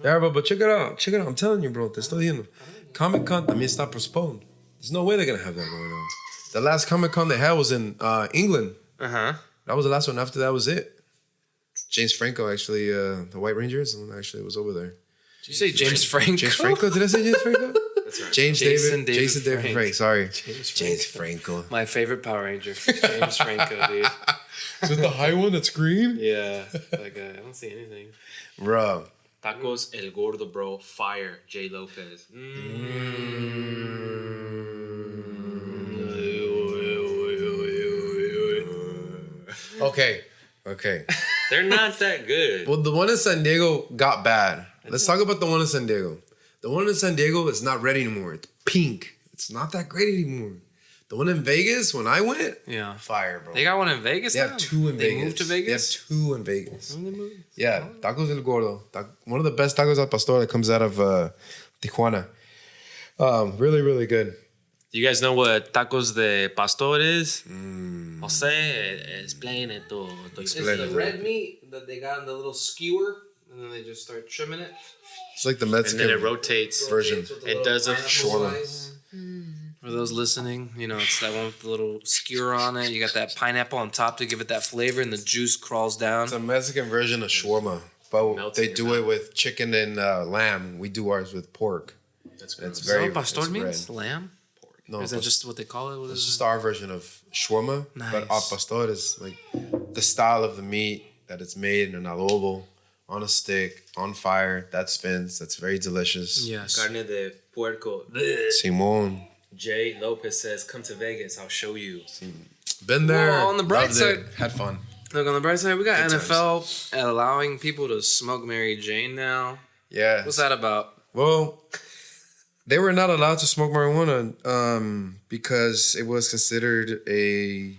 Yeah, but check it out. I'm telling you, bro. Te estoy diciendo. Comic Con también está postponed. There's no way they're gonna have that going on. The last Comic Con they had was in England. Uh-huh. That was the last one. After that was it. James Franco actually, the White Rangers, actually was over there. Did you say James Franco? James Franco? Did I say James Franco? That's right. Jason David Frank. Sorry. James James Franco. My favorite Power Ranger. James Franco, dude. Is it the high one that's green? Yeah. Like, I don't see anything. Bro. Tacos El Gordo, bro. Fire. Jay Lopez. Okay. They're not that good. Well, the one in San Diego got bad. Let's talk about the one in San Diego. The one in San Diego is not red anymore. It's pink. It's not that great anymore. The one in Vegas, when I went, Yeah. fire, bro. They got one in Vegas They now? have two in They Vegas. moved to Vegas? They have two in Vegas. When they moved? Yeah, Tacos El Gordo. One of the best tacos al pastor that comes out of Tijuana. Really, really good. Do you guys know what tacos de pastor is? Jose, explain it to It's Explain the it. red meat that they got in the little skewer, and then they just start trimming it. It's like the And Mexican then it rotates. version. With the It little does a pineapple shawarma. slice. For those listening, you know, it's that one with the little skewer on it. You got that pineapple on top to give it that flavor, and the juice crawls down. It's a Mexican version of shawarma, but Melts they in do your it mouth. with chicken and lamb. We do ours with pork. That's It's gross. Is very that what pastor it's means? red. Lamb? No, Or is that just what they call it? What it's is just it? our version of shawarma. But Nice. al pastor is like the style of the meat that it's made in an adobo, on a stick, on fire. That spins. That's very delicious. Yes. Carne de puerco. Simon. Jay Lopez says, "Come to Vegas. I'll show you." Been there. Well, on the bright loved it, side- had fun. Look, on the bright side, we got Good NFL allowing people to smoke Mary Jane now. Yeah. What's that about? Well, they were not allowed to smoke marijuana because it was considered a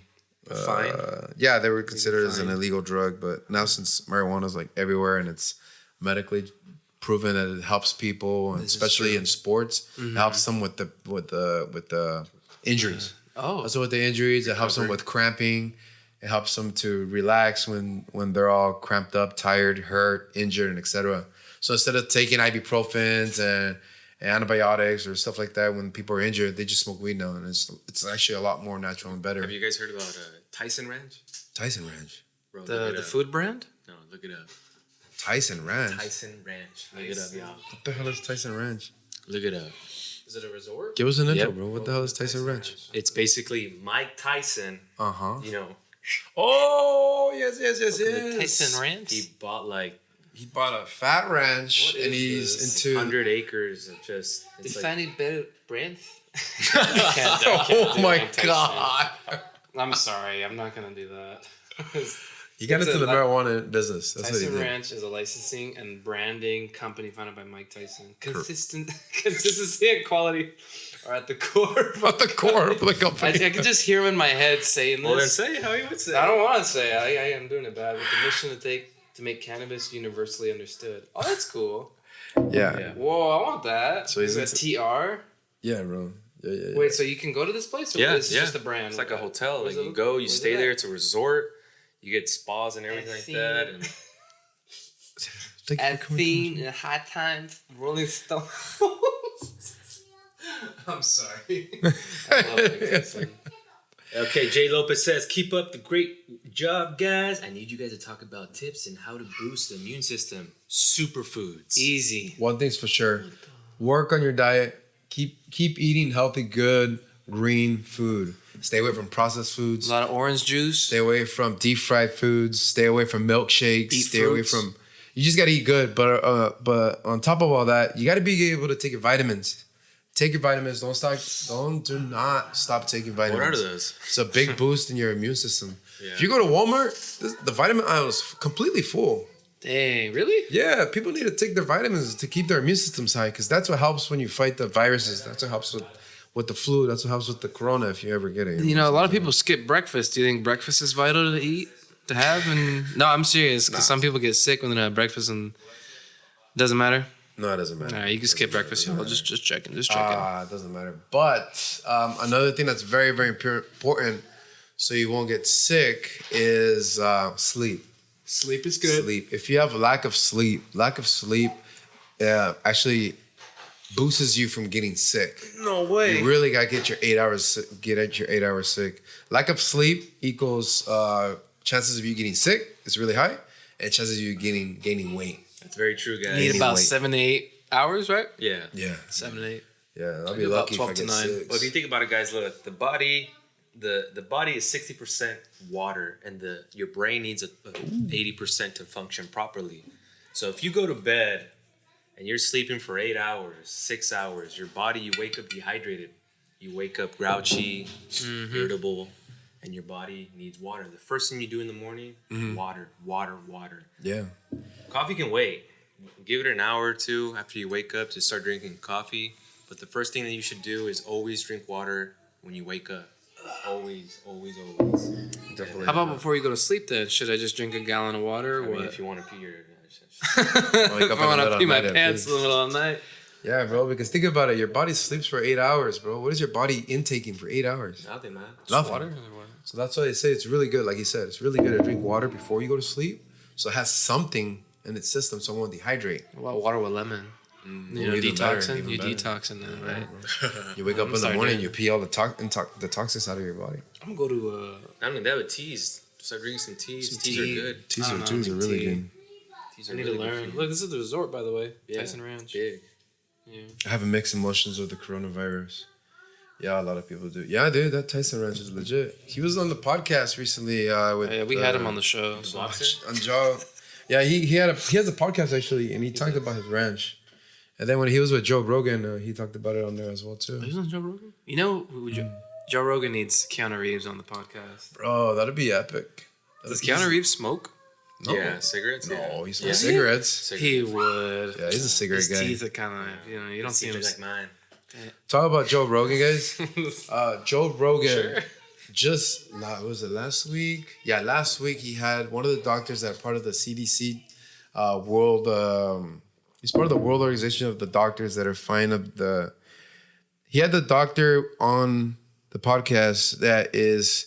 Fine? Yeah, they were considered as an fine. illegal drug. But now since marijuana is like everywhere and it's medically proven that it helps people, and This is especially true. in sports, it helps them with the injuries. Oh. Also with the injuries, it helps them with cramping. It helps them to relax when they're all cramped up, tired, hurt, injured, and etc. So instead of taking ibuprofens and antibiotics or stuff like that when people are injured, they just smoke weed now, and it's actually a lot more natural and better. Have you guys heard about Tyson Ranch? Tyson Ranch. Bro, look The it up. food brand? No, look it up. Tyson Ranch. Tyson Ranch. Look it up, y'all. What the hell is Tyson Ranch? Look it up. Is it a resort? Give us an intro, Yep. bro. What the hell is Tyson Ranch? It's basically Mike Tyson. You know, Oh, yes. Tyson Ranch? he bought like He bought a fat ranch, What and is he's this? into. 100 acres of just. It's like, Defining better brand? Oh my god! I'm sorry, I'm not gonna do that. You got It's into a the marijuana business. That's what he Tyson did. Ranch is a licensing and branding company founded by Mike Tyson. Consistency and quality are at the core. At the core of the I company. can just hear him in my head saying this. well, then say how he would say. I don't want to say it. I am doing it bad. With the mission to make cannabis universally understood. Oh, that's cool. Yeah. Whoa, I want that. So Is he's that into- TR? Yeah, bro. Yeah. Wait, so you can go to this place? Or Yeah, is it yeah. just a brand? It's like a hotel. Where's Like it- you go, you where's stay it there. at? It's a resort. You get spas and everything like Athene. that. And Thank you for coming. Athene, High Times, Rolling Stone. I'm sorry. I love Mike Tyson. okay, Jay Lopez says, "Keep up the great job, guys. I need you guys to talk about tips and how to boost the immune system. Superfoods. Easy. One thing's for sure: work on your diet. Keep eating healthy, good, green food. Stay away from processed foods. A lot of orange juice. Stay away from deep fried foods. Stay away from milkshakes. Eat Stay away fruits. from. You just gotta eat good, but on top of all that, you gotta be able to take your vitamins. Take your vitamins. Do not stop taking vitamins. What are those? It's a big boost in your immune system. Yeah. If you go to Walmart, the vitamin aisle is completely full. Dang, really? Yeah, people need to take their vitamins to keep their immune systems high because that's what helps when you fight the viruses. That's what helps with the flu. That's what helps with the corona if you ever get it. You know, a lot of people skip breakfast. Do you think breakfast is vital to eat, to have? And no, I'm serious because some people get sick when they don't have breakfast and doesn't matter. No, it doesn't matter. All right, you can skip breakfast, y'all. Just checking. Just checking. It doesn't matter. But another thing that's very, very important so you won't get sick is sleep. Sleep is Sleep. If you have lack of sleep actually boosts you from getting sick. No way. You really gotta get your 8 hours. Get at your 8 hours sick. Lack of sleep equals chances of you getting sick is really high, and chances of you gaining weight. That's very true, guys. Need about weight. 7 to 8 hours, right? Yeah. Yeah, 7 to 8. yeah. I'll be about lucky if 12 I to get 9. 6. Well, if you think about it, guys, look, the body is 60% water, and your brain needs 80% to function properly. So if you go to bed and you're sleeping for 8 hours, 6 hours, your body, you wake up dehydrated, you wake up grouchy, irritable, and your body needs water. The first thing you do in the morning, water. Yeah. Coffee can wait. Give it an hour or two after you wake up to start drinking coffee. But the first thing that you should do is always drink water when you wake up. Always. Definitely. How about before you go to sleep then? Should I just drink a gallon of water or I mean, what? if you want to pee your... If up I want in the to pee my middle of the night, pants please. in the middle of the night. Yeah, bro. Because think about it. Your body sleeps for 8 hours, bro. What is your body intaking for 8 hours? Nothing, man. Nothing. Water or what? So that's why they say it's really good. Like he said, it's really good to drink water before you go to sleep. So it has something in its system so it won't dehydrate. What about water with lemon? You know, Even better, detoxing. even You better. detoxing then, right? You wake up in the sorry, morning, dude. you pee all the toxins out of your body. I'm gonna go to I mean, that with teas. Start drinking some teas. Some Teas tea. are good. Teas I are don't know, really tea. good. Teas I are need really to good learn. for you. Look, this is the resort, by the way. Yeah, Tyson Ranch. Big. Yeah. I have mixed emotions with the coronavirus. Yeah, a lot of people do. Yeah, dude, that Tyson Ranch is legit. He was on the podcast recently with. Yeah, we had him on the show. So. Boxer? on Joe. Yeah, he has a podcast actually, and he talked about his ranch. And then when he was with Joe Rogan, he talked about it on there as well too. He's on Joe Rogan. You know, Joe Rogan needs Keanu Reeves on the podcast. Bro, that'd be epic. Does Keanu Reeves smoke? No. Yeah, cigarettes? No, Yeah. he smokes Yeah. cigarettes. He would. Yeah, he's a cigarette His guy. teeth are kind of, you don't see him. Seems like mine. Talk about Joe Rogan, guys. Joe Rogan Sure. was it last week? Yeah, last week he had one of the doctors that are part of the CDC world. He's part of the World Organization of the doctors that are he had the doctor on the podcast that is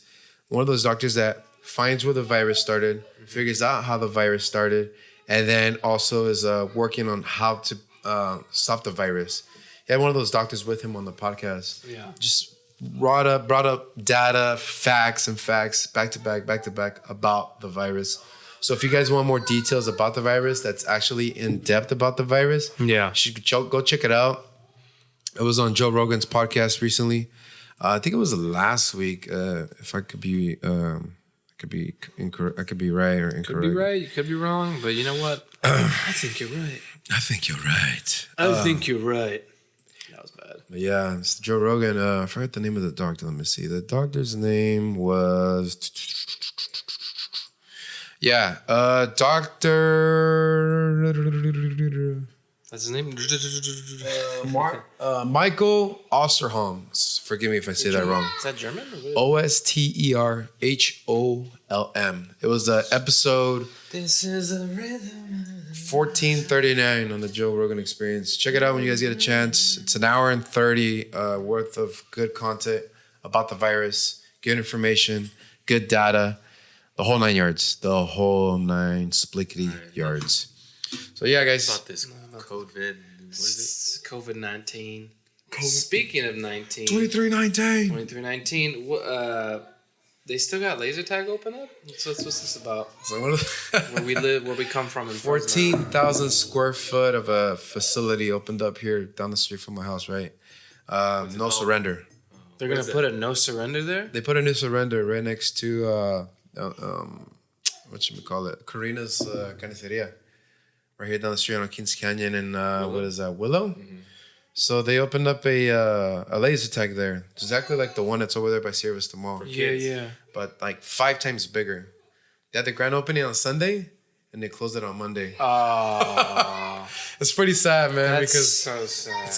one of those doctors that finds where the virus started, figures out how the virus started, and then also is working on how to stop the virus. He had one of those doctors with him on the podcast. Yeah. Just brought up data, facts back to back about the virus. So if you guys want more details about the virus, that's actually in depth about the virus. Yeah. You should go check it out. It was on Joe Rogan's podcast recently. I think it was last week. If I could be, I could be right or incorrect. Could be right. You could be wrong. But you know what? I think you're right. I think you're right. I think you're right. That was bad. But yeah, it's Joe Rogan. I forgot the name of the doctor. Let me see. The doctor's name was. Yeah, Doctor. That's his name. Michael Osterholm. Forgive me if I say that wrong. Is that German? Osterholm. It was episode This is a rhythm. 1439 on the Joe Rogan Experience. Check it out when you guys get a chance. It's an hour and 30 worth of good content about the virus, good information, good data, the whole 9 yards, the whole 9 splickety yards. So yeah, guys. About this COVID. What is COVID-19. Speaking of 19. 2319. 2319. They still got laser tag open up? What's this about? So what Where we live, where we come from in 14,000 square foot of a facility opened up here down the street from my house, right? No surrender. They're going to put a no surrender there? They put a new surrender right next to, whatchamacallit, Karina's Carniceria. Right here down the street on Kings Canyon and, what is that, Willow? Mm-hmm. So they opened up a laser tag there. Exactly like the one that's over there by Sierra Vista Mall. Yeah. But like 5 times bigger. They had the grand opening on Sunday and they closed it on Monday. Oh. It's pretty sad, man. That's because so sad. it's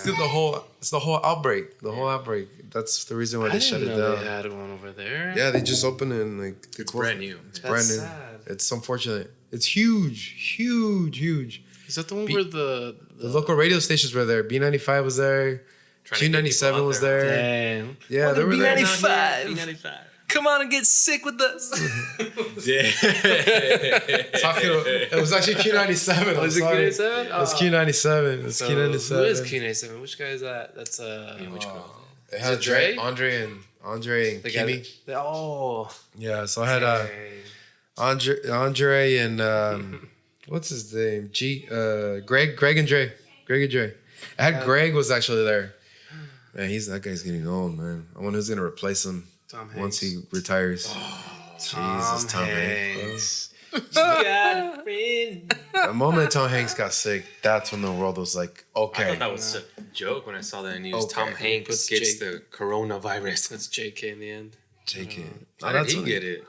the whole outbreak. The whole outbreak. That's the reason why they shut it down. They had one over there. Yeah, they just opened it and like it's brand new. It's brand new. Sad. It's unfortunate. It's huge. Is that the one where the local radio stations were there? B95 was there. Q97 was there. Damn. Yeah, they were there. B95. Come on and get sick with us. It was actually Q97. Was it Q97? It was Q97. It was Q97. Who is Q97? Which guy is that? That's which girl? It had Dre? Andre and Kimmy. Yeah, so I had Andre and what's his name? Greg and Dre. I had Greg was actually there. Man, that guy's getting old, man. I wonder who's gonna replace him once he retires. Jesus, Tom Hanks. The moment Tom Hanks got sick, that's when the world was like, okay. I thought that was a joke when I saw that news. Okay. Tom Hanks gets the coronavirus. That's JK in the end. JK. How did he get it?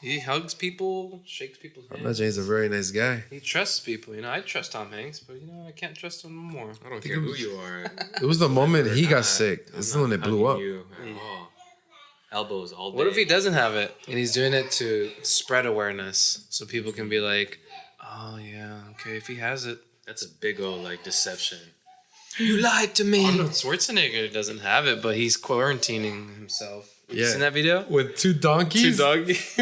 He hugs people, shakes people's hands. I imagine he's a very nice guy. He trusts people. I trust Tom Hanks, but I can't trust him more. I don't care who you are. It was the moment he got sick. It's the one that blew up. Elbows all day. What if he doesn't have it and he's doing it to spread awareness so people can be like, oh yeah, okay, if he has it. That's a big old deception. You lied to me. Arnold Schwarzenegger doesn't have it, but he's quarantining himself. You seen that video? With 2 donkeys? 2 donkeys?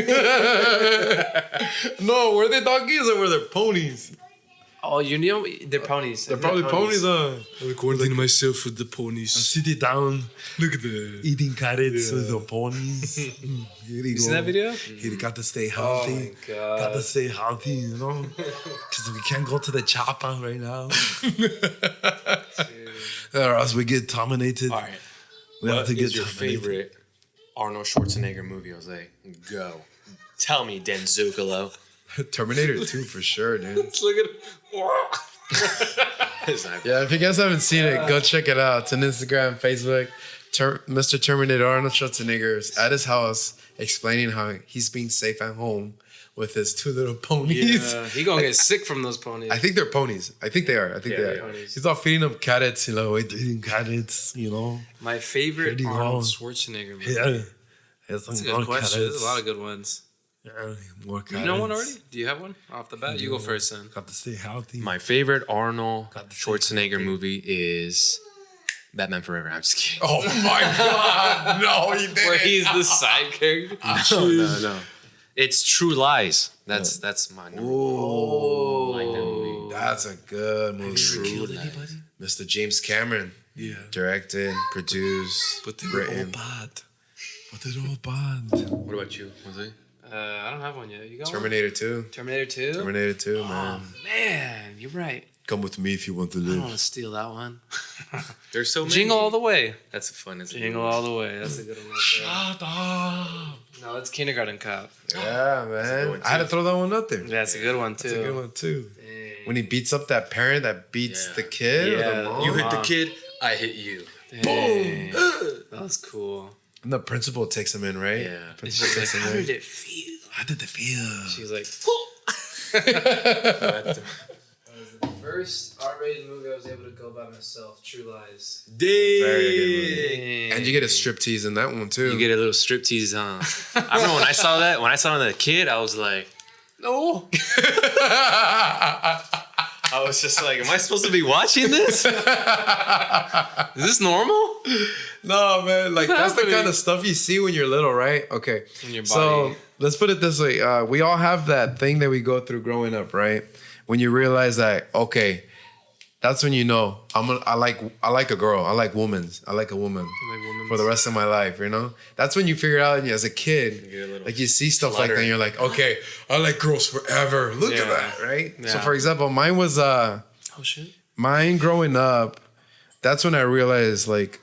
No, were they donkeys or were they ponies? Oh, they're ponies. They're probably ponies. I'm quarantining myself with the ponies. I'm sitting down. Look at the eating carrots with the ponies. You seen that video? You got to stay healthy. Oh my God. Got to stay healthy, because we can't go to the chopper right now. Or else we get terminated. All right. We have to get your favorite Arnold Schwarzenegger movie, Jose? Go. Tell me, Denzucolo. Terminator 2 for sure, dude. Let's look at Yeah, if you guys haven't seen it, go check it out. It's on Instagram, Facebook. Mr. Terminator Arnold Schwarzenegger is at his house explaining how he's being safe at home with his 2 little ponies. Yeah, he gonna get sick from those ponies. I think they're ponies. I think they are. They are. Ponies. He's all feeding them carrots, eating carrots, My favorite Arnold Schwarzenegger movie. Yeah. That's a good question. There's a lot of good ones. Yeah, more carrots. You know one already? Do you have one off the bat? You go first then. Got to stay healthy. My favorite Arnold Schwarzenegger movie is Batman Forever. I'm just kidding. Oh my God. No, he didn't. Where he's the side character? No. It's True Lies. That's my number one. That's a good movie. True Lies. Mr. James Cameron. Yeah. Directed, produced, But they were all bad. What about you, Jose? I don't have one yet. You got Terminator 2. one? Terminator 2? Terminator 2, man. Man, you're right. Come with me if you want to I don't want live. to steal that one. There's so many. Jingle All the Way. That's a fun. That's a Jingle All the Way. That's a good one right Shut up. there. No, it's Kindergarten Cop. Yeah, man. I had to throw that one up there. That's a good one too. That's a good one too. Dang. When he beats up that parent that beats Yeah. the kid or Yeah. the mom. You hit the kid, I hit you. Dang. That was cool. And the principal takes him in, right? Yeah. Principal She's like, takes him how in. did it feel? How did it feel? She's like, But, that was the first R-rated movie I was able to go by myself. True Lies. Very good movie. Dang. And you get a striptease in that one too. you get a little striptease on. I remember when I saw that. When I saw it as a kid, I was like, No. I was just like, am I supposed to be watching this? Is this normal? No, man. Like, that's the happening? kind of stuff you see when you're little, right? Okay. When your So, body- let's put it this way. We all have that thing that we go through growing up, right? When you realize that, okay, that's when you know, I like a girl. I like womans. I like a woman for the rest of my life, you know? That's when you figure out as a kid, get a little like you see stuff like flutter. that and you're like, okay, I like girls forever. Look at Yeah. that, right? So, Yeah. for example, mine was... Oh shit. Mine growing up, that's when I realized like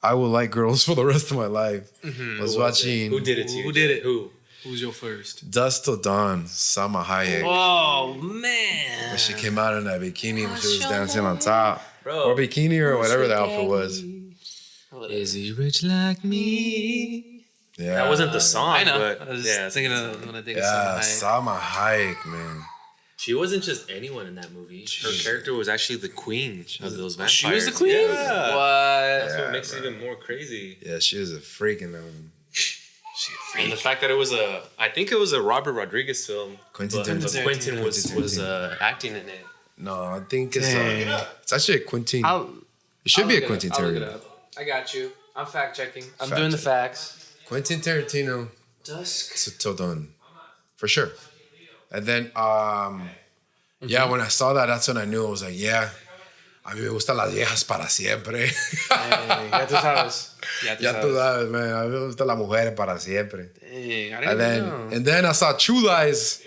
I would like girls for the rest of my life. I was watching Who did it to you? Who did it? Who? Who's your first? Dust Till Dawn, Salma Hayek. Oh man. When she came out in that bikini when she was dancing on top. Bro. Or bikini or whatever the outfit was. Is he rich like me? Yeah. That wasn't the song, I know. but I was yeah, thinking of when I think Yeah, of something. Salma Hayek, man. she wasn't just anyone in that movie. Her character was actually the queen of those vampires. She was the queen. Yeah. What? That's Yeah, what makes it bro. even more crazy. Yeah, she was a freak in that one. And the fact that it was I think it was a Robert Rodriguez film. Quentin but Tarantino. Quentin was Quentin acting in it. No, I think it's Dang. it's actually a Quentin. I'll, It should I'll be a look it Quentin up. I'll look it Tarantino. up. I got you. I'm fact checking. I'm Fact doing the check. facts. Quentin Tarantino. Dusk. Till Dawn, for sure. And then, yeah, when I saw that, that's when I knew. I was like, yeah, a mí me gustan las viejas para siempre. Ya tú sabes. Ya tú sabes, man. A mí me gustan las mujeres para siempre. Dang, I And didn't then, know. and then I saw True Lies,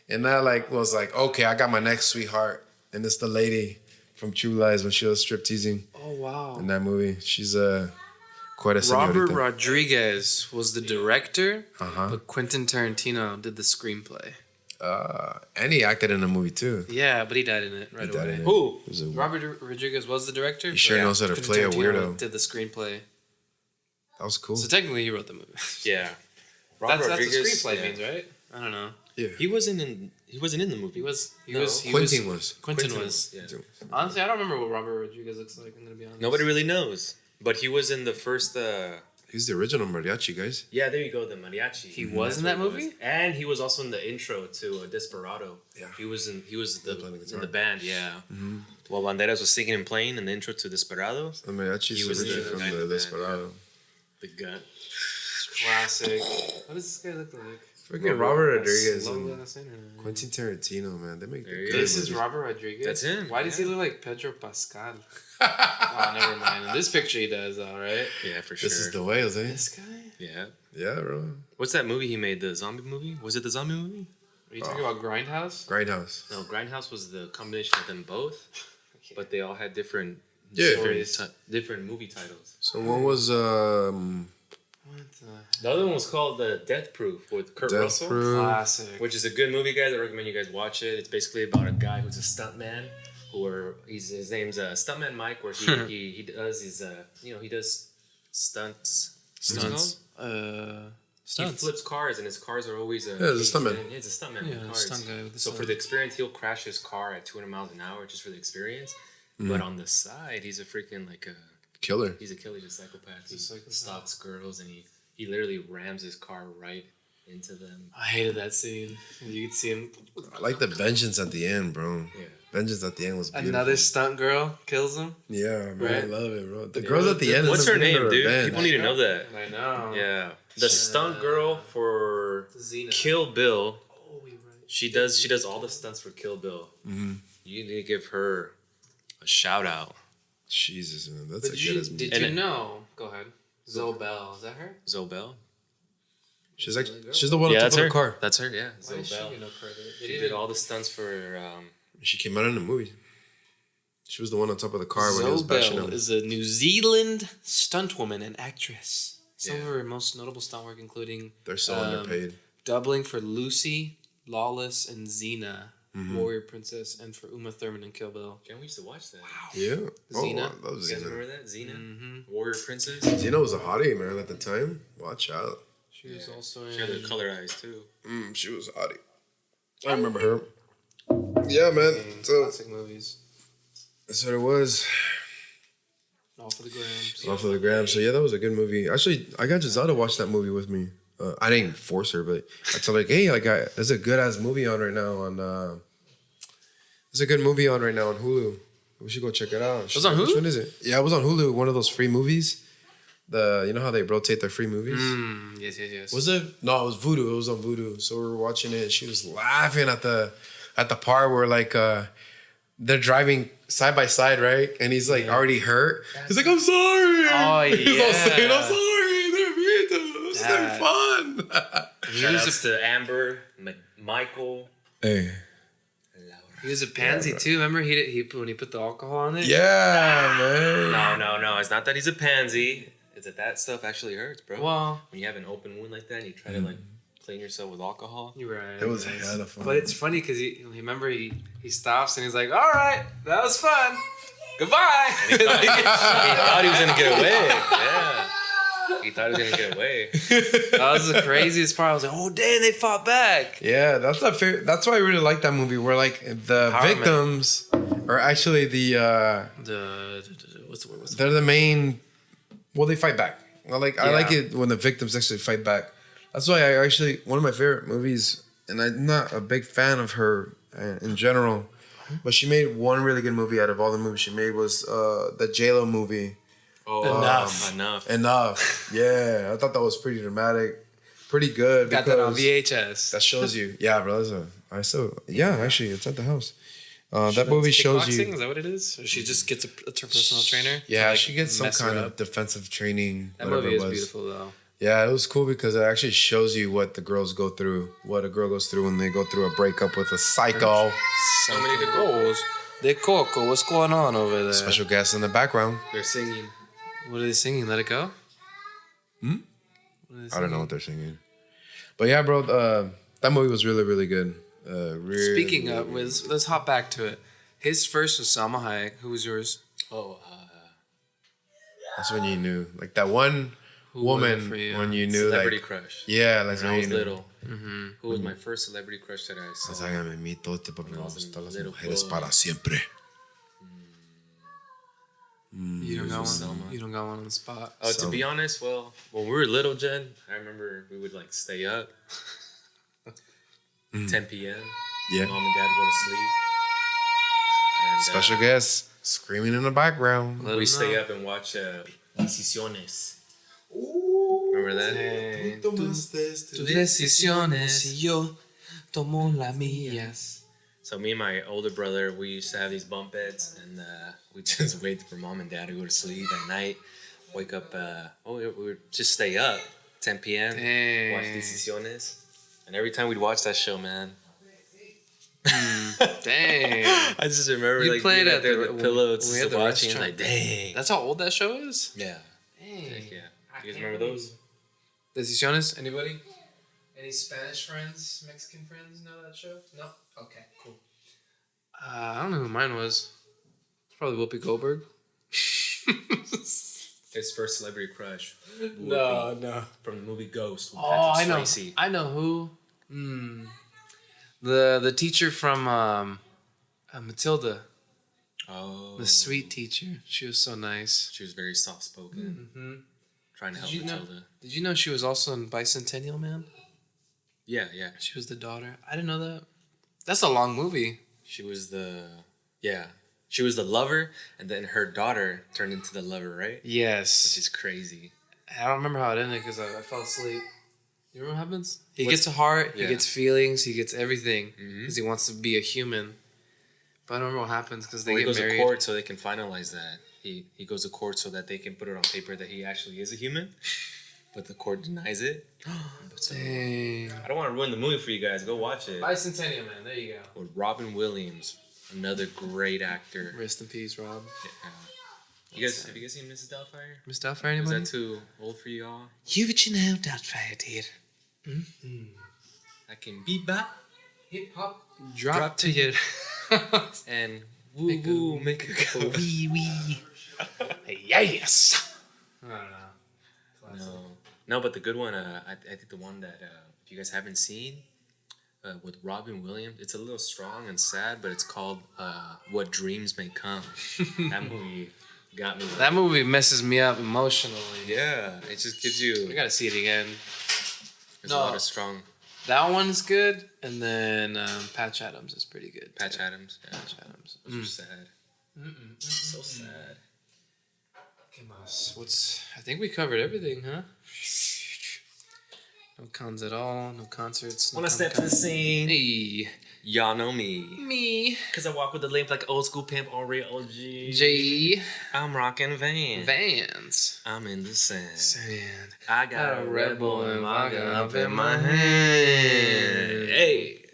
and that like was like, okay, I got my next sweetheart, and it's the lady from True Lies when she was strip teasing Oh wow. in that movie. She's quite a Robert señorita. Rodriguez was the director, Uh-huh. but Quentin Tarantino did the screenplay. And he acted in the movie too. Yeah, but he died in it right He died away. in it. Who? He was a- Robert Rodriguez was the director. He sure but knows how to Quentin play a Tarantino weirdo. Did the screenplay. That was cool. So technically, he wrote the movie. Yeah. That's what Rodriguez, screenplay yeah. means, right? I don't know. He wasn't in the movie. He was. He No. was. He Quentin was. was. Quentin was. Yeah. Honestly, I don't remember what Robert Rodriguez looks like. I'm gonna be honest. Nobody really knows. But he was in the first He's the original mariachi, guys. yeah, there you go, the mariachi. He was in That's that what it was. movie? And he was also in the intro to Desperado. Yeah. He was playing the guitar. in the band, yeah. While Banderas was singing and playing in the intro to Desperado, The mariachi He is was originally the from guy in the the band, Desperado. the gun. Classic. What does this guy look like? Freaking Robert Rodriguez Slow and ass internet. Quentin Tarantino, man. They make There the he good This is movies. Robert Rodriguez. That's him, Why does he yeah. look like Pedro Pascal? Oh, never mind. In this picture, he does, all right. Yeah, for sure. This is the whales, eh? This guy? yeah. Yeah, bro. What's that movie he made? The zombie movie? Was it the zombie movie? Are you talking about Grindhouse? Grindhouse. No, Grindhouse was the combination of them both, but they all had different Yeah. different movie titles. So one was What the The other one was called The Death Proof with Kurt Death Russell. Proof. classic? Which is a good movie, guys. I recommend you guys watch it. It's basically about a guy who's a stuntman, his name's Stuntman Mike, where he does his he does stunts. What's it Stunts. called? Stunts. He flips cars, and his cars are always he's a stuntman. Yeah, he's a stuntman. Yeah, with cars. stunt guy with the So for stunt. the experience, he'll crash his car at 200 miles an hour just for the experience. But on the side, he's a freaking Killer. he's a killer, he's a psychopath. He psychopath. stalks girls, and he literally rams his car right into them. I hated that scene. You could see him. I like the vengeance at the end, bro. Yeah. Vengeance at the end was beautiful. Another stunt girl kills him. Yeah, bro. I Right? love it, bro. The girls at the end. What's end her up getting name, dude? revenge. People need to know that. I know. Yeah, the stunt girl for Xena. Kill Bill. Oh, you're right. She does all the stunts for Kill Bill. Mm-hmm. You need to give her a shout out. Jesus, man. That's But a you, good as did movie. you know? Go ahead. Zoe Bell. Is that her? Zobel. She's like, she's the one on top of the car. That's her. Yeah, Why did she Zobel. get no credit? She did all the stunts for. She came out in the movie. She was the one on top of the car when he was bashing Zobel him. is a New Zealand stuntwoman and actress. Some of her most notable stunt work including They're so underpaid. doubling for Lucy, Lawless, and Xena, Warrior Princess, and for Uma Thurman in Kill Bill. Yeah, we used to watch that. Yeah. Xena. Oh, I love You guys Xena. remember that? Xena? Warrior Princess? Xena was a hottie, man, at the time. Watch out. She was also She had the in color eyes, too. She was a hottie. I remember her. Yeah, man. So classic movies. that's what it was. All for the grams. Off of the gram. So yeah, that was a good movie. Actually, I got Giselle to watch that movie with me. I didn't force her, but I told her, like, hey, like, there's a good ass movie on right now on. There's a good movie on right now on Hulu. We should go check it out. It was on Hulu? Which one is it? Yeah, it was on Hulu. One of those free movies. You know how they rotate their free movies? Yes. Was it? No, it was Voodoo. It was on Voodoo. So we were watching it. And she was laughing at the part where like they're driving side by side, right? And he's like already hurt. He's like, I'm sorry. Oh, He's all saying, I'm yeah. sorry. They're mean. It's That- fun. Shoutouts to Amber, Michael, Hey. Laura. He was a pansy too. Remember he when he put the alcohol on it? Yeah, man. No. It's not that he's a pansy. It's that stuff actually hurts, bro. Well, When you have an open wound like that and you try to like clean yourself with alcohol. you're right. It was hella fun. But it's funny because he stops and he's like, "All right, that was fun. Goodbye." He thought he was gonna get away. Yeah. He thought he was gonna get away. That was the craziest part. I was like, "Oh, damn, they fought back." Yeah, that's not fair. That's why I really like that movie. Where like the Empowerment. victims are actually The what's the word? they're the main. Well, they fight back. I like Yeah. it when the victims actually fight back. That's why I actually one of my favorite movies, and I'm not a big fan of her in general, but she made one really good movie out of all the movies she made was the J-Lo movie. Oh, enough. Enough. Yeah, I thought that was pretty dramatic, pretty good. Got that on because VHS. That shows you. Yeah, bro. Actually, it's at the house. That movie shows Kickboxing? you. Is that what it is? Or she just gets a personal trainer? to, Yeah, like, she gets some mess her kind of up? defensive training. That whatever movie it is was. beautiful though. Yeah, it was cool because it actually shows you what the girls go through, what a girl goes through when they go through a breakup with a psycho. So many good goals. De Coco, what's going on over there? Special guest in the background. They're singing. What are they singing? Let it go? I don't know what they're singing. But yeah, bro, that movie was really, really good. Speaking of, let's hop back to it. His first was Salma Hayek. Who was yours? Oh, That's when you knew. Like that one Who was woman it for you? when you knew celebrity like. crush. Yeah, like When I you was knew. little. Who was my first celebrity crush that I saw? Ságame mi todo este porque me was gustan las little mujeres boy. para siempre. You don't got was one. Selma. You don't got one on the spot. Oh, to be honest, well, when we were little, Jen, I remember we would like stay up. 10 p.m. Yeah. Mom and dad go to sleep. And, Special guest screaming in the background. Let we 'em stay know. up and watch Decisiones. Remember that? Tus decisiones y yo tomo las mías. So me and my older brother, we used to have these bunk beds, and we just wait for mom and dad to go to sleep at night. Wake up. We would just stay up 10 p.m. Dang. Watch Decisiones, and every time we'd watch that show, man, Dang. I just remember You like played being at out there the- with pillow, when we had just the watching, restaurant. like dang. That's how old that show is? Yeah. Dang. Heck yeah. You guys remember those? Decisiones? Anybody? Any Spanish friends, Mexican friends know that show? No? Okay, cool. I don't know who mine was. It's probably Whoopi Goldberg. His first celebrity crush. No. From the movie Ghost. With Oh, I Patrick know. Swayze. I know who. The teacher from Matilda. Oh. The sweet teacher. She was so nice. She was very soft spoken. Mm-hmm. Trying to help Did you know? Matilda. Did you know she was also in Bicentennial Man? Yeah. She was the daughter. I didn't know that. That's a long movie. She was She was the lover, and then her daughter turned into the lover, right? Yes. Which is crazy. I don't remember how it ended because I fell asleep. You remember what happens? He What's- gets a heart, he yeah. gets feelings, he gets everything Mhm. because he wants to be a human. But I don't remember what happens because they Well, he get goes married. to court so they can finalize that. He goes to court so that they can put it on paper that he actually is a human, but the court denies it. So, Dang. I don't want to ruin the movie for you guys. Go watch it. Bicentennial Man, there you go. With Robin Williams. Another great actor. Rest in peace, Rob. Yeah. Have you guys seen Mrs. Doubtfire? Miss Doubtfire, Is anybody? that too old for you all? You know Doubtfire, dude. I can bebop, Hip hop. Drop to you. and woo woo, make a go. Wee wee. Yes. I don't know. No, but the good one, I think the one that if you guys haven't seen, with Robin Williams, it's a little strong and sad, but it's called What Dreams May Come. That movie got me. That movie messes me up emotionally. Yeah, it just gives you. We gotta see it again. There's a lot of strong. That one's good, and then Patch Adams is pretty good. Patch too. Adams. Yeah. Patch Adams. Those are sad. So sad. Okay, Moss. I think we covered everything, huh? No cons at all. No concerts. No Wanna step to the scene? Hey, Y'all know me. me. Cause I walk with the limp like old school pimp or real OG. J. I'm rocking Vans. I'm in the sand. Sand. I got a Red Bull and vodka up in my hand. Hey,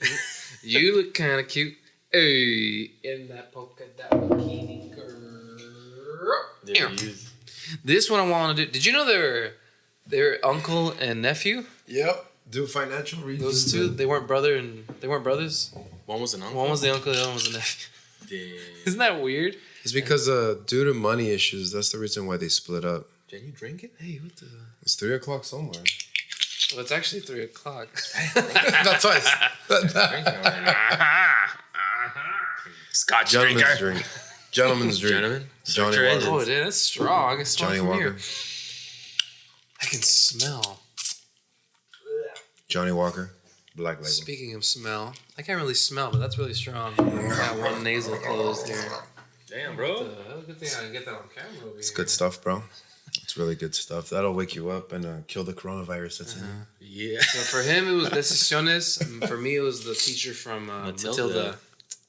you look kind of cute. Hey, in that polka dot bikini, girl. This one I want to do. Did you know they're uncle and nephew? Yep. Do financial reasons. Those two, they weren't brothers. One was an uncle. One was the uncle, the other one was the nephew. Yeah. Isn't that weird? It's because due to money issues, that's the reason why they split up. Can you drink it? Hey, what the? It's 3 o'clock somewhere. Well, it's actually 3:00. That's twice. Drinking already. Scotch Gentleman's drink. Gentleman's drink. Gentlemen, Johnny Start your Walker. Oh, it is. It's strong. It's strong Johnny from Walker. here. I can smell. Johnny Walker. Black label. Speaking of smell, I can't really smell, but that's really strong. I got one nasal closed here. Damn, bro. Good thing I can get that on camera over It's good stuff, bro. It's really good stuff. That'll wake you up and kill the coronavirus that's in you. Yeah. So for him, it was Decisiones. And for me, it was the teacher from Matilda.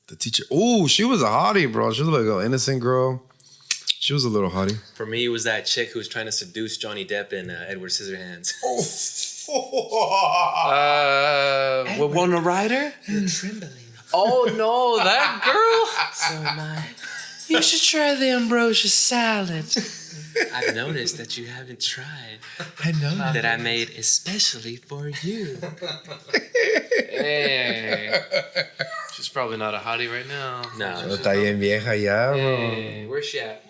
The teacher. Ooh, she was a hottie, bro. She was like an innocent girl. She was a little hottie. For me, it was that chick who was trying to seduce Johnny Depp and Edward Scissorhands. Winona Ryder? You're trembling. Oh no, that girl! So am I. You should try the ambrosia salad. I've noticed that you haven't tried I know. that I made especially for you. Hey. She's probably not a hottie right now. No. Está bien vieja ya, bro. Hey, where's she at?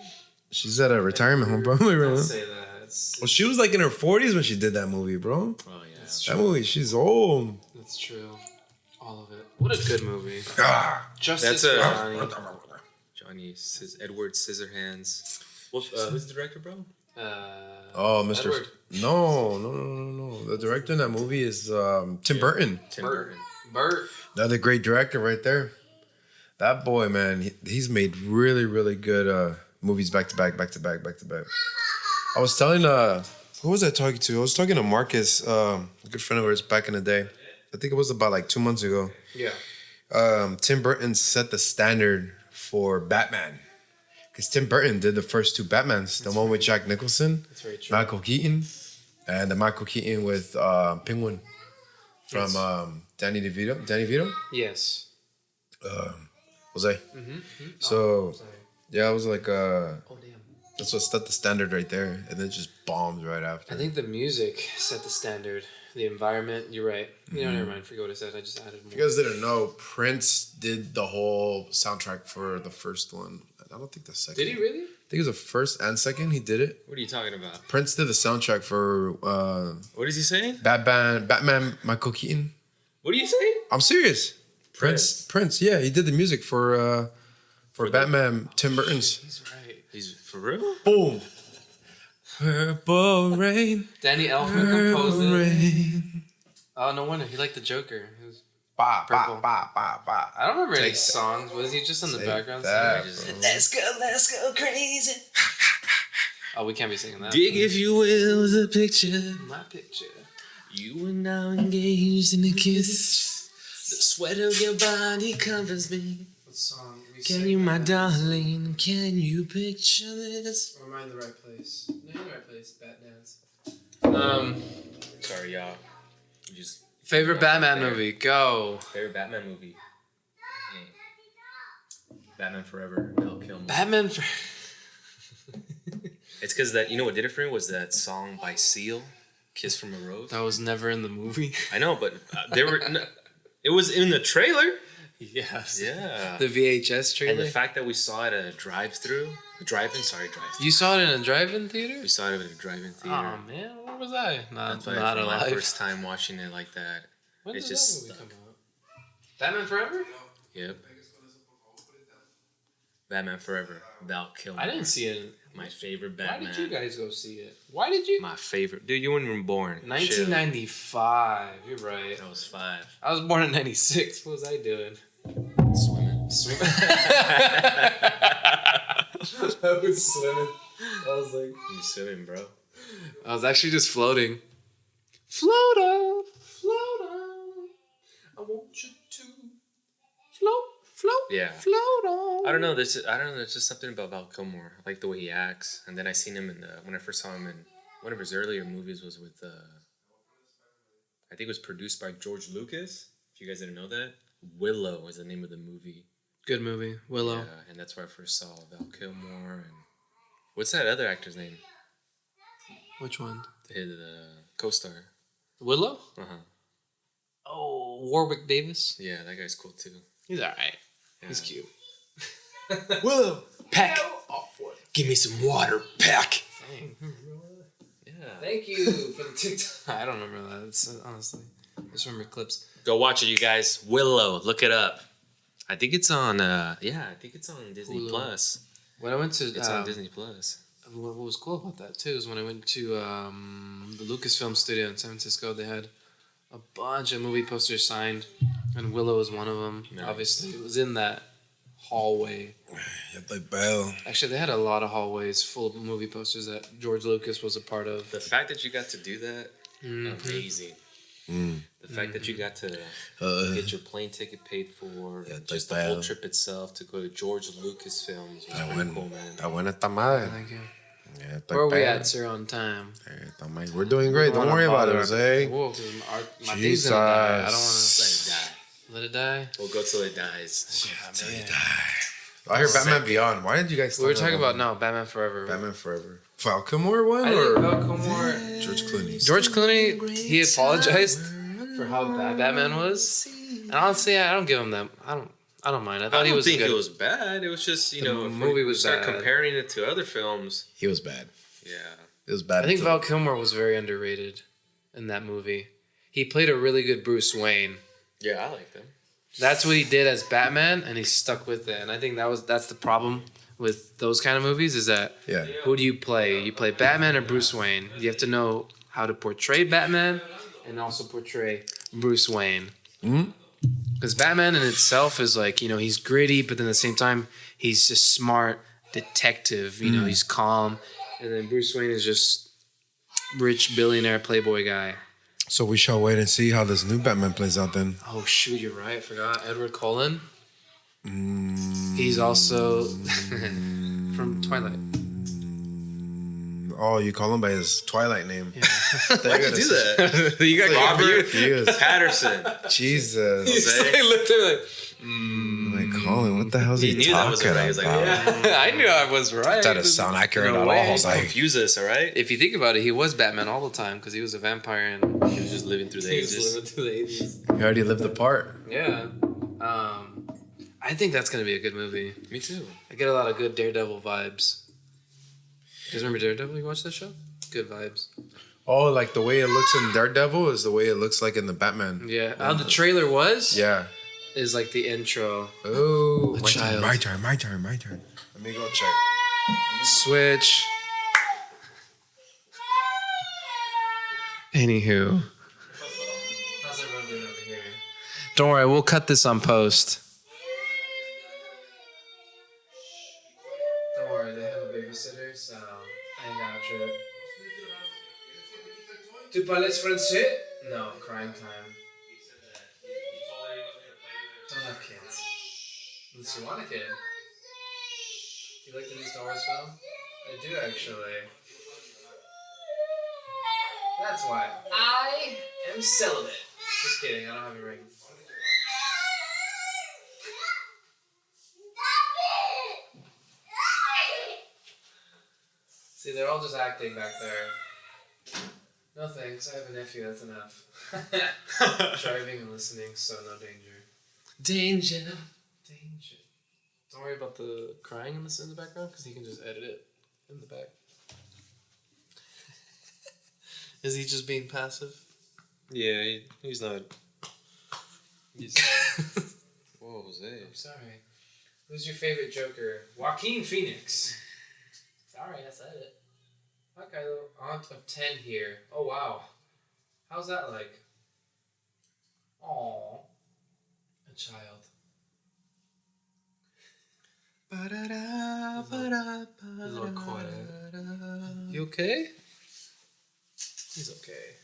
She's at a retirement home, probably right Don't now. say that. It's, Well, she was like in her 40s when she did that movie, bro. Oh, yeah. That movie, she's old. that's true. All of it. What a good movie. Ah. Justice That's for a- Johnny. Edward Scissorhands. Well, who's the director, bro? Oh, Mr. Edward. No. The director in that movie is Tim Burton. Tim Bert. Burton. Bert. Another great director right there. That boy, man, he's made really, really good movies back to back. I was telling, who was I talking to? I was talking to Marcus, a good friend of ours back in the day. I think it was about like 2 months ago. Yeah. Tim Burton set the standard for Batman. Because Tim Burton did the first two Batmans. The one with Jack Nicholson, That's very true. Michael Keaton, and the Michael Keaton with Penguin from Danny DeVito? Yes. Jose. Mm-hmm. So, Sorry. yeah, I was like, Oh, damn. that's what set the standard right there. And then just bombed right after. I think the music set the standard. The environment, you're right. You know, never mind. Forget what I said. I just added more. If you guys didn't know, Prince did the whole soundtrack for the first one. I don't think the second. Did he really? I think it was the first and second he did it. What are you talking about? Prince did the soundtrack for What is he saying? Batman, Michael Keaton. What are you saying? I'm serious. Prince, yeah, he did the music for Batman, Tim Burton's. He's right. He's for real? Boom. Purple rain. Danny Elfman composed it. Rain. Oh, no wonder. He liked the Joker. He was, Ba, Purple. ba, ba, ba, ba. I don't remember any Take that. songs. Was he just in the Take background that, singing? bro. Let's go crazy. Oh, we can't be singing that. Dig, if you will, the picture. My picture. You are now engaged in a kiss. The sweat of your body covers me. What song? Can you, my darling, can you picture this? Or am I in the right place? No, you're in the right place. Batman's. Sorry, y'all. Just Favorite Batman movie? Go. favorite Batman movie. Batman Forever, Val Kilmer. Batman for. It's because that, you know what did it for me was that song by Seal, "Kiss from a Rose." That was never in the movie. I know, but it was in the trailer. Yes. Yeah. The VHS trailer. And the fact that we saw it at a drive-in. You saw it in a drive-in theater? We saw it at a drive-in theater. Oh man, where was I? That's Not alive. my first time watching it like that. When It's did just that movie stuck. come out? Batman Forever? Yep. Batman Forever, Val Kilmer. I didn't see it. My favorite Batman. Why did you guys go see it? Why did you? My favorite. Dude, you weren't even born. 1995. You're right. I was 5. I was born in 96. What was I doing? Swimming. I was swimming. I was like... You swimming, bro. I was actually just floating. Float on, float on. I want you to float, Yeah. float on. I don't know. There's just something about Val Kilmer. I like the way he acts. And then I seen him when I first saw him in one of his earlier movies was with I think it was produced by George Lucas. If you guys didn't know that, Willow was the name of the movie. Good movie, Willow. Yeah, and that's where I first saw Val Kilmer and what's that other actor's name? Which one? His co-star. Willow? Uh-huh. Oh, Warwick Davis. Yeah, that guy's cool too. He's alright. Yeah. He's cute. Willow, Peck. give me some water, Peck. Yeah. Thank you for the TikTok. I don't remember that. It's, honestly, I just remember clips. Go watch it, you guys. Willow, look it up. I think it's on. I think it's on Disney Hulu. Plus. When I went to, It's on Disney Plus. what was cool about that too is when I went to the Lucasfilm studio in San Francisco, they had a bunch of movie posters signed, and Willow was one of them. Nice. Obviously, it was in that hallway. Actually, they had a lot of hallways full of movie posters that George Lucas was a part of. The fact that you got to do that, amazing. The fact that you got to get your plane ticket paid for, just the whole trip itself to go to George Lucas Films was pretty cool, man. Está buena esta madre. Thank you. Yeah, Where are we at, sir, on time? We're doing great. Don't worry about it, Jose. Whoa, 'cause my day's gonna die. I don't want Let it die. to let it die. We'll go till it dies. I hear Batman Beyond. Why did you guys? We were start talking that about Batman Forever. Batman Forever. Val Kilmer one I think or Val Kilmer. George Clooney? George Clooney, he apologized for how bad Batman was, and honestly, I don't give him that. I don't mind. I thought I he don't was think good. it was bad. It was just, The if movie we was start bad. comparing it to other films. He was bad. Yeah. It was bad. I think Val Kilmer was very underrated in that movie. He played a really good Bruce Wayne. Yeah, I like them. That's what he did as Batman, and he stuck with it. And I think that's the problem with those kind of movies is that who do you play? You play Batman or Bruce Wayne? You have to know how to portray Batman and also portray Bruce Wayne. Because Batman in itself is like, he's gritty, but then at the same time, he's just smart detective. He's calm. And then Bruce Wayne is just rich billionaire playboy guy. So we shall wait and see how this new Batman plays out then. Oh, shoot, you're right. I forgot. Edward Cullen. He's also from Twilight. Oh, you call him by his Twilight name. Why'd you do that? You got Robert confused. Patterson. Jesus. He looked at me like, Like, Colin, what the hell is he, He knew that was talking right. He was like, about? yeah. I knew I was right. That doesn't sound accurate No at all. way. I was like, Confuse us, all right? If you think about it, he was Batman all the time because he was a vampire and He was just living through the he was ages. living through the ages. he already lived the part. Yeah. I think that's going to be a good movie. Me too. I get a lot of good Daredevil vibes. You guys remember Daredevil? You watched that show? Good vibes. Oh, like the way it looks in Daredevil is the way it looks like in the Batman. Yeah. How the trailer was Yeah. is like the intro. Oh, A my turn, child. my turn, my turn, my turn. Let me go check. Switch. Anywho. How's everyone doing over here? Don't worry, we'll cut this on post. Don't worry, they have a babysitter, so I ain't got a trip. Tu parles français? No, crying time. Don't have kids. Unless you want a kid. Do you like the new Star Wars film? I do, actually. That's why I am celibate. Just kidding, I don't have a ring. See, they're all just acting back there. No thanks, I have a nephew, that's enough. Driving and listening, so no danger. Danger. Danger. Don't worry about the crying in the background, because he can just edit it in the back. Is he just being passive? Yeah, he's not. What was that? I'm sorry. Who's your favorite Joker? Joaquin Phoenix. Sorry, I said it. Okay, little aunt of 10 here. Oh, wow. How's that like? Aww. A child. He's a little quiet. You okay? He's okay.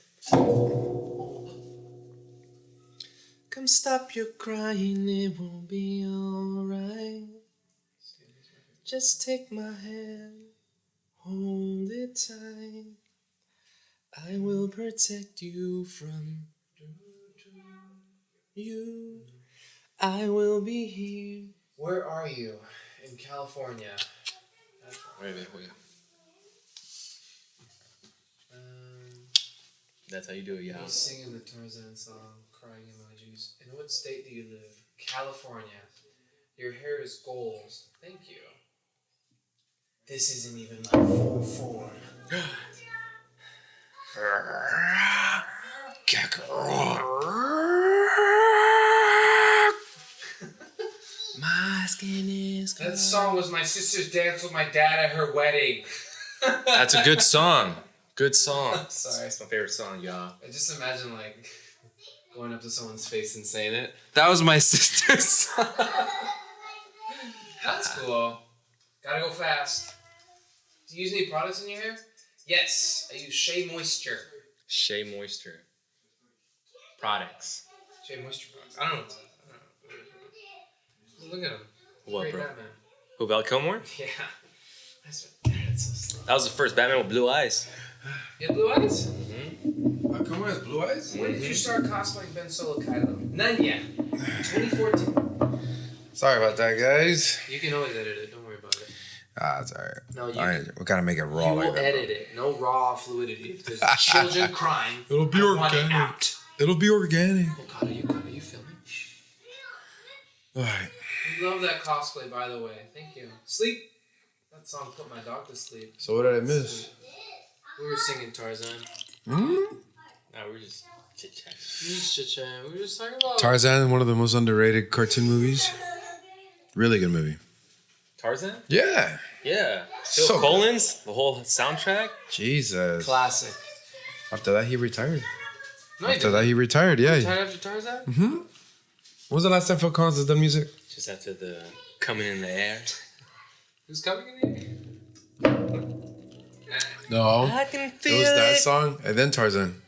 Come stop your crying, it will be alright. Just take my hand, hold it tight. I will protect you from you. I will be here. Where are you? In California. Wait. That's how you do it, yeah. He's singing the Tarzan song, crying emojis. In what state do you live? California. Your hair is gold. Thank you. This isn't even my full form. My skin is That song was my sister's dance with my dad at her wedding. That's a good song. Good song. Sorry. That's my favorite song, y'all. I just imagine like going up to someone's face and saying it. That was my sister's song. That's cool. Gotta go fast. Do you use any products in your hair? Yes, I use Shea Moisture. Shea Moisture. Products. Shea Moisture products. I don't know. Look at him. What, Great bro? Batman. Who, Val Kilmer? Yeah. That's so slow. That was the first Batman with blue eyes. You have blue eyes? Come on, has blue eyes? When did you start cosplaying Ben Solo Kylo? None yet. 2014. Sorry about that, guys. You can always edit it. Don't worry about it. It's alright. No, you We gotta make it raw You like will that. edit it. No raw fluidity. If there's children crying, It'll be I want it organic. out. It'll be organic. Oh God, are you filming? Alright. We love that cosplay, by the way. Thank you. Sleep. That song put my dog to sleep. So what did I miss? We were singing Tarzan. No, we're just chit-chatting. We were just talking about Tarzan, one of the most underrated cartoon movies. Really good movie. Tarzan? Yeah. Yeah. Phil So good. Collins, the whole soundtrack. Jesus. classic. After that, he retired. No, After that, he retired. Yeah. Tied after Tarzan? When was the last time Phil Collins has done music? Just after the coming in the air. Who's coming in here? No. I can It was that song and then Tarzan.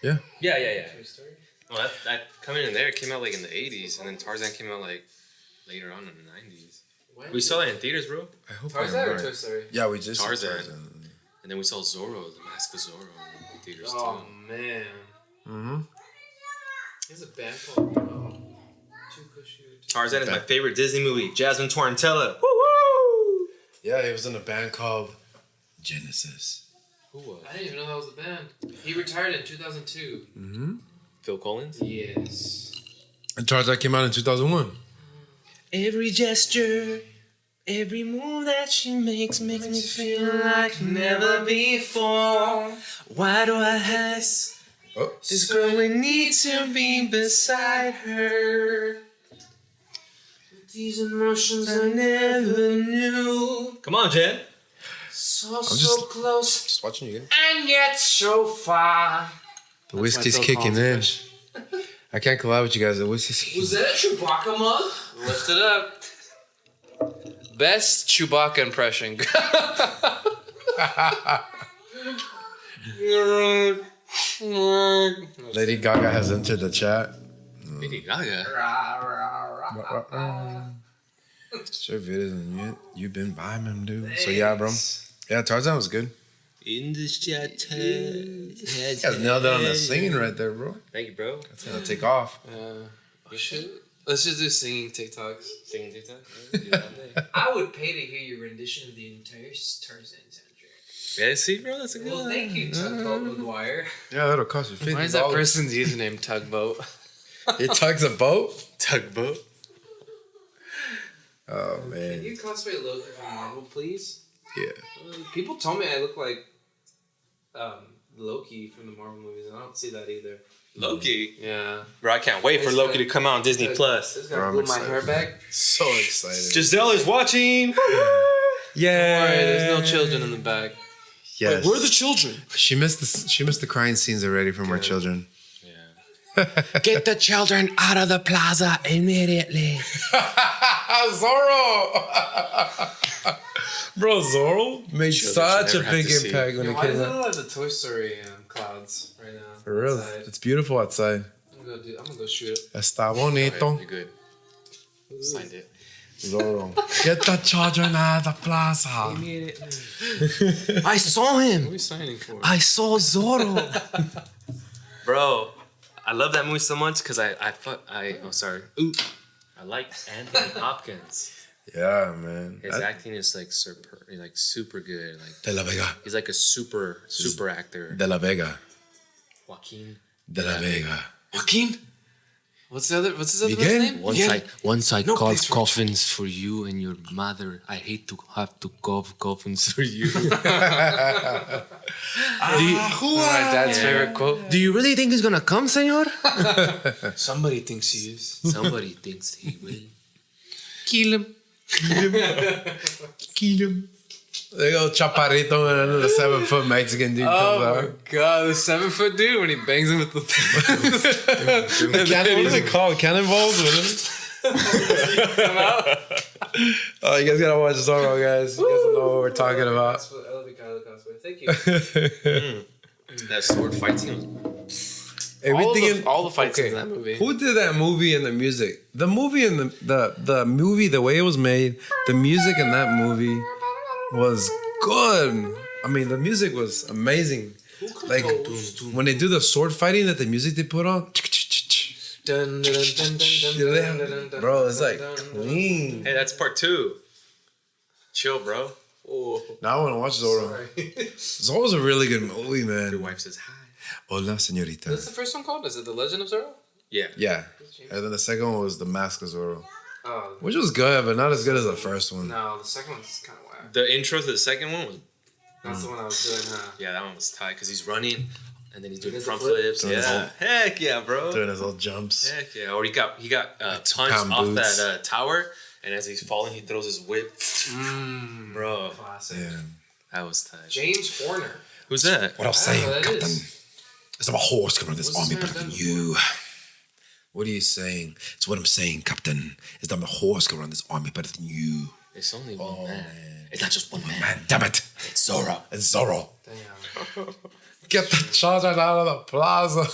Yeah. Yeah. Toy Story? Well, that coming in there came out like in the 80s, and then Tarzan came out like later on in the 90s. When? We saw that in theaters, bro. I hope Tarzan I'm or right. Toy Story? Yeah, we just Tarzan. Tarzan. And then we saw Zorro, the Mask of Zorro in theaters Oh too. man. Mm-hmm. There's a band called Too Cushy. Tarzan is my favorite Disney movie. Jasmine Torrentella. Woo-woo! Yeah, he was in a band called Genesis. Who was? I didn't even know that was the band. He retired in 2002. Mm-hmm. Phil Collins? Yes. And Tarzan came out in 2001. Every gesture, every move that she makes me feel like never before. Why do I ask? Oh. This girl would need to be beside her. These emotions I never knew. Come on, Jen. So just- close Just watching you again. and yet so far. The whiskey's Phil kicking Collins in. I can't collab with you guys. The whiskey's kicking Was that a Chewbacca mug? Lift it up. Best Chewbacca impression. Lady Gaga has entered the chat. Lady Gaga. Sure, if it isn't yet, you've been vibing, dude. So yeah, bro. Yeah, Tarzan was good. In this chat. You guys nailed it on that singing right there, bro. Thank you, bro. That's gonna take off. Let's just do singing TikToks. Singing TikTok. Yeah, do that all day. I would pay to hear your rendition of the entire Tarzan soundtrack. Yeah, see, bro, that's a good Well, one. thank you, Tugboat McGuire. Yeah, that'll cost you $50. Why is that person's username Tugboat? It tugs a boat? Tugboat. Oh, Can man. you cosplay Loki from Marvel, please? Yeah. People told me I look like Loki from the Marvel movies, and I don't see that either. Loki. Yeah. Bro, I can't wait for Loki to come out on Disney Plus. This Bro, guy I'm blew my excited. hair back. So excited. Giselle is watching. Yeah. Don't worry, there's no children in the back. Yes. Where are the children? She missed the crying scenes already from our children. Get the children out of the plaza immediately. Zorro! Bro, Zorro made such a never have big to see. impact when it Why came does it out. look like the Toy Story clouds right now? For real. outside? It's beautiful outside. I'm gonna go shoot it. Está bonito. You're good. Signed it. Zorro. Get the children out of the plaza. I saw him. What are we signing for? I saw Zorro. Bro, I love that movie so much because I like Anthony Hopkins. Yeah, man. His acting is like super good. Like De la Vega. he's like a super actor. De la Vega. Joaquin. De la Vega. Joaquin. What's his other Miguel? name? Once I No, carved please, Rich. coffins for you and your mother. I hate to have to carve coffins for you. My dad's favorite quote. Do you really think he's gonna come, senor? Somebody thinks he is. Somebody thinks he will. Kill him. Kill him. They go Chaparrito, man. The 7-foot Mexican dude comes Oh my out. god, the 7-foot dude when he bangs him with the What is it called? Cannonballs? What is it? Oh, you guys gotta watch Zorro, guys. You guys don't know what we're talking about. I love you, Kylo cosplay. Thank you. That sword fight scene. All the fight scenes in that movie. Who did that movie and the music? The movie and the movie, the way it was made, the music in that movie was good. I mean, the music was amazing. Like when they do the sword fighting, that the music they put on, Dun, dun, dun, dun, dun, dun, dun, dun, bro, it's like dun, dun, dun. clean. Hey, that's part 2. Chill, bro. Oh, Now I want to watch Zorro. sorry. Zorro's a really good movie, Your man. wife says hi. Hola, señorita. What's the first one called? Is it The Legend of Zorro? Yeah. Yeah, and then the second one was The Mask of Zorro, Oh, which was good, but not as good as the first one. no, the second one's kind of whack. The intro to the second one was That's the one I was doing, huh? yeah, that one was tight because he's running and then he's doing does front the flip? flips. Doing his Yeah, heck yeah, bro. Doing his little jumps. Heck yeah. Or he got punched pound off boots. that tower, and as he's falling, he throws his whip. Bro, Classic. Yeah. that was tight. James Horner. Who's that? What I was I don't saying, know who that Captain, is. is I'm a horse coming to this What's this army man better than done you. What are you saying? It's what I'm saying, Captain. Is that I'm a horse coming around this army better than you. It's only one man. It's not just one man. Man, damn it. It's Zorro. It's Zorro. Damn. Get the children out of the plaza.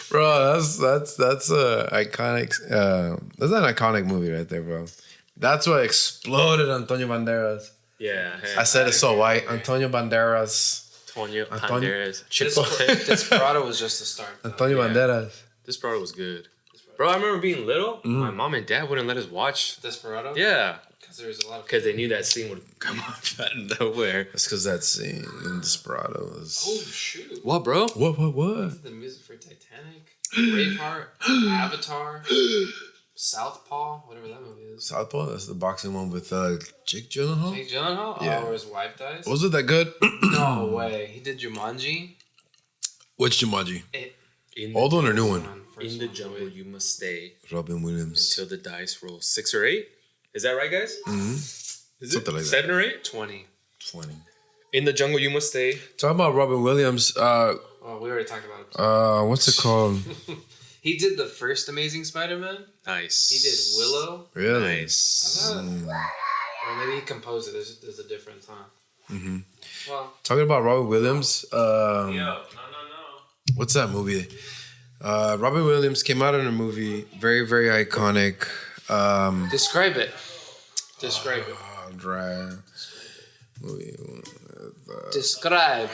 Bro, that's a iconic that's an iconic movie right there, bro. That's what exploded Antonio Banderas. Yeah. I said it so white. Antonio Banderas. Antonio Antonio- Banderas. This, Chipotle. Desperado was just the start. though. Antonio Yeah. Banderas. This brother was good. Bro, I remember being little. My mom and dad wouldn't let us watch. Desperado? Yeah. Because there's a lot of... Because they knew that scene would come off out of nowhere. That's because that scene in Desperado was. Oh, shoot. What, bro? What? The music for Titanic, Braveheart, Avatar, Southpaw, whatever that movie is. Southpaw? That's the boxing one with Jake Gyllenhaal? Jake Gyllenhaal? Yeah. Oh, where his wife dies? Was it that good? No way. He did Jumanji. Which Jumanji? In Old one or new one? In the jungle, you must stay Robin Williams. until the dice roll 6 or 8. Is that right, guys? Mm-hmm. Is Something it like that. 7 or 8? 20. 20. In the jungle, you must stay. Talking about Robin Williams, Oh, we already talked about it. what's it called? He did the first Amazing Spider-Man. Nice. He did Willow. Really? Nice. Or maybe he composed it. There's a difference, huh? Mm-hmm. Well, Talking about Robin Williams, No. what's that movie? Robin Williams came out in a movie, very, very iconic. describe it. Describe it. Drag movie. Describe.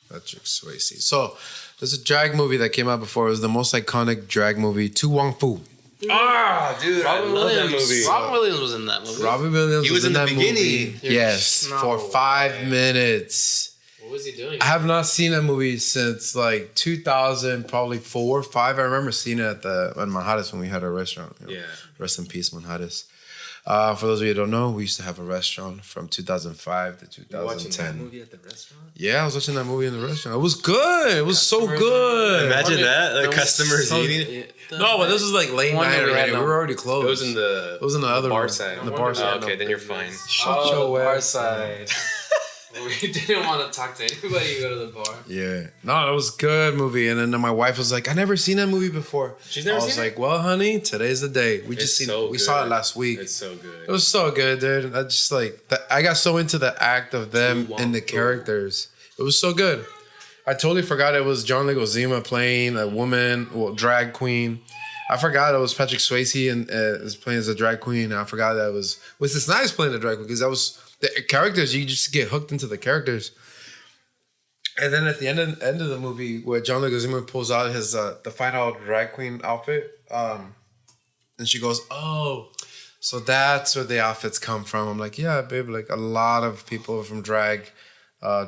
Patrick Swayze. So there's a drag movie that came out before. It was the most iconic drag movie. To Wong Fu. Ah, dude, I love that movie. Robin Williams was in that movie. Robin Williams He was in the that beginning. movie. Yes, No for 5 minutes. What was he doing? I have not seen that movie since like 2000, probably 4 or 5. I remember seeing it at Manhattan's when we had a restaurant. You know. Yeah. Rest in peace, Manhattan's. For those of you who don't know, we used to have a restaurant from 2005 to You watching that 2010. movie at the restaurant? Yeah, I was watching that movie in the restaurant. It was good. It was so good. Imagine that, the There was customers so- eating. No, but this was like late One night that we already. had We no- were already closed. It was in the other bar room. side. In the bar side. Oh, okay, then you're fine. Shut your bar ass. side. We didn't want to talk to anybody who go to the bar. Yeah. No, it was a good movie. And then my wife was like, I never seen that movie before. She's never I was seen like, well, honey, today's the day. We It's just seen so it. We saw it good. last week. It's so good. It was so good, dude. I just like I got so into the act of them and the characters. It was so good. I totally forgot it was John Leguizamo playing a woman, drag queen. I forgot it was Patrick Swayze and is playing as a drag queen. I forgot that it was Wesley Snipes playing the drag queen because that was the characters. You just get hooked into the characters. And then at the end of the movie, where John Leguizamo pulls out his the final drag queen outfit, and she goes, "Oh, so that's where the outfits come from." I'm like, "Yeah, babe. Like a lot of people from drag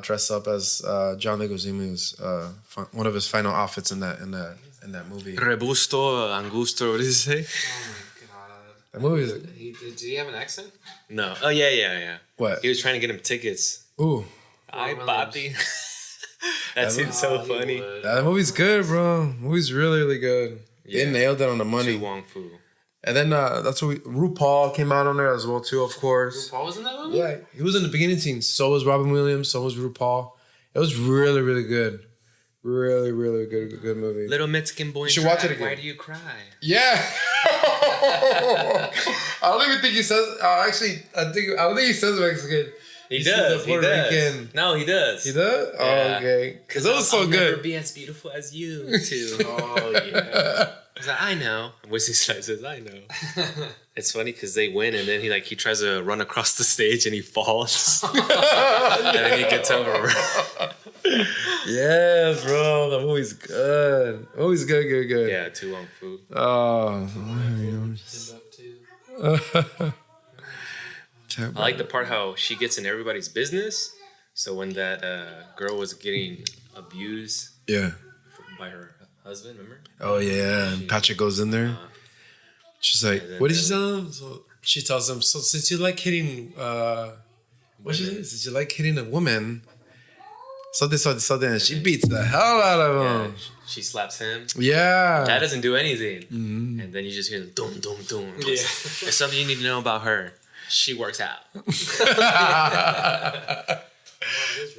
dress up as John Leguizamo's one of his final outfits in that movie." Rebusto, Angusto, what did he say? Oh my god. That movie is Did he have an accent? No. Oh, yeah. what? He was trying to get him tickets. Ooh, Ay, Williams. papi. That seems so he funny. would. that movie's good, bro. The movie's really, really good. Yeah. They nailed it on the money. Tu Wong Fu. And then that's what RuPaul came out on there as well too, of course. RuPaul was in that movie? Yeah, he was in the beginning scenes. So was Robin Williams. So was RuPaul. It was really, really good. Really, really good movie. Little Mexican boy. You should watch it again. Why do you cry? Yeah. I don't even think he says. Actually, I don't think he says Mexican. He He said does. the He Puerto does. Rican. No, he does. He does. Oh, Yeah. okay. Because it was so I'll never good. be as beautiful as you too. Oh, yeah. He's like, I know. Wesley Snipes says, I know. It's funny because they win, and then he tries to run across the stage, and he falls, and then he gets over. Yes, bro. The movie's good. The movie's good. Yeah, Tu Wong Fu. Oh. I like the part how she gets in everybody's business. So when that girl was getting abused Yeah. by her husband, remember? Oh yeah, and Patrick goes in there. She's like, then "What did she tell him?" So she tells him, "So since you like hitting, what she say? Since you like hitting a woman, something," and she beats the hell out of Yeah, him. she slaps him. Yeah, Dad doesn't do anything. Mm-hmm. And then you just hear dum, dum, dum. There's something you need to know about her. She works out.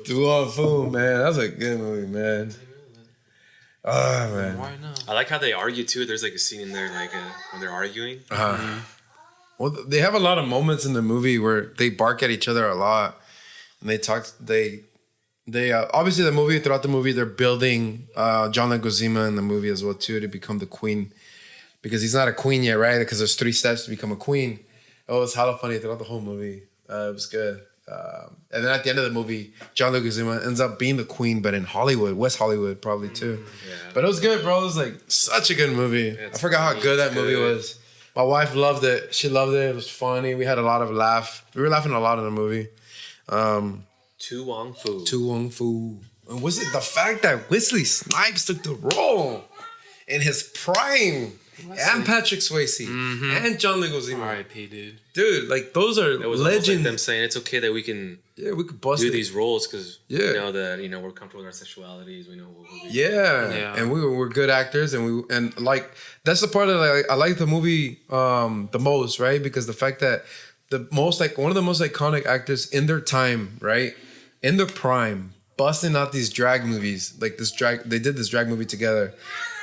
Tu Wong Fu, man, that's a good movie, man. Oh man. Why not? I like how they argue too. There's like a scene in there when they're arguing. Well, they have a lot of moments in the movie where they bark at each other a lot, and they talk. They obviously throughout the movie they're building John Leguizamo in the movie as well too to become the queen, because he's not a queen yet, right? Because there's 3 steps to become a queen. It was hella funny throughout the whole movie. It was good. And then at the end of the movie, John Leguizamo ends up being the queen, but in Hollywood, West Hollywood probably too. Yeah. But it was good, bro. It was like such a good movie. I forgot how good that movie was. My wife loved it. She loved it. It was funny. We had a lot of laugh. We were laughing a lot in the movie. Tu Wong Fu. Tu Wong Fu. And was it the fact that Wesley Snipes took the role in his prime? And Patrick Swayze and John Leguizamo. R.I.P. dude. Dude, like those are It was almost like legends. them saying it's okay that we can Yeah, we could bust do it. these roles because Yeah. we know that we're comfortable with our sexualities. We know what we Yeah. And we're good actors, and like that's the part that I like the movie the most, right? Because the fact that one of the most iconic actors in their time, right, in their prime, busting out these drag movies, like they did this drag movie together,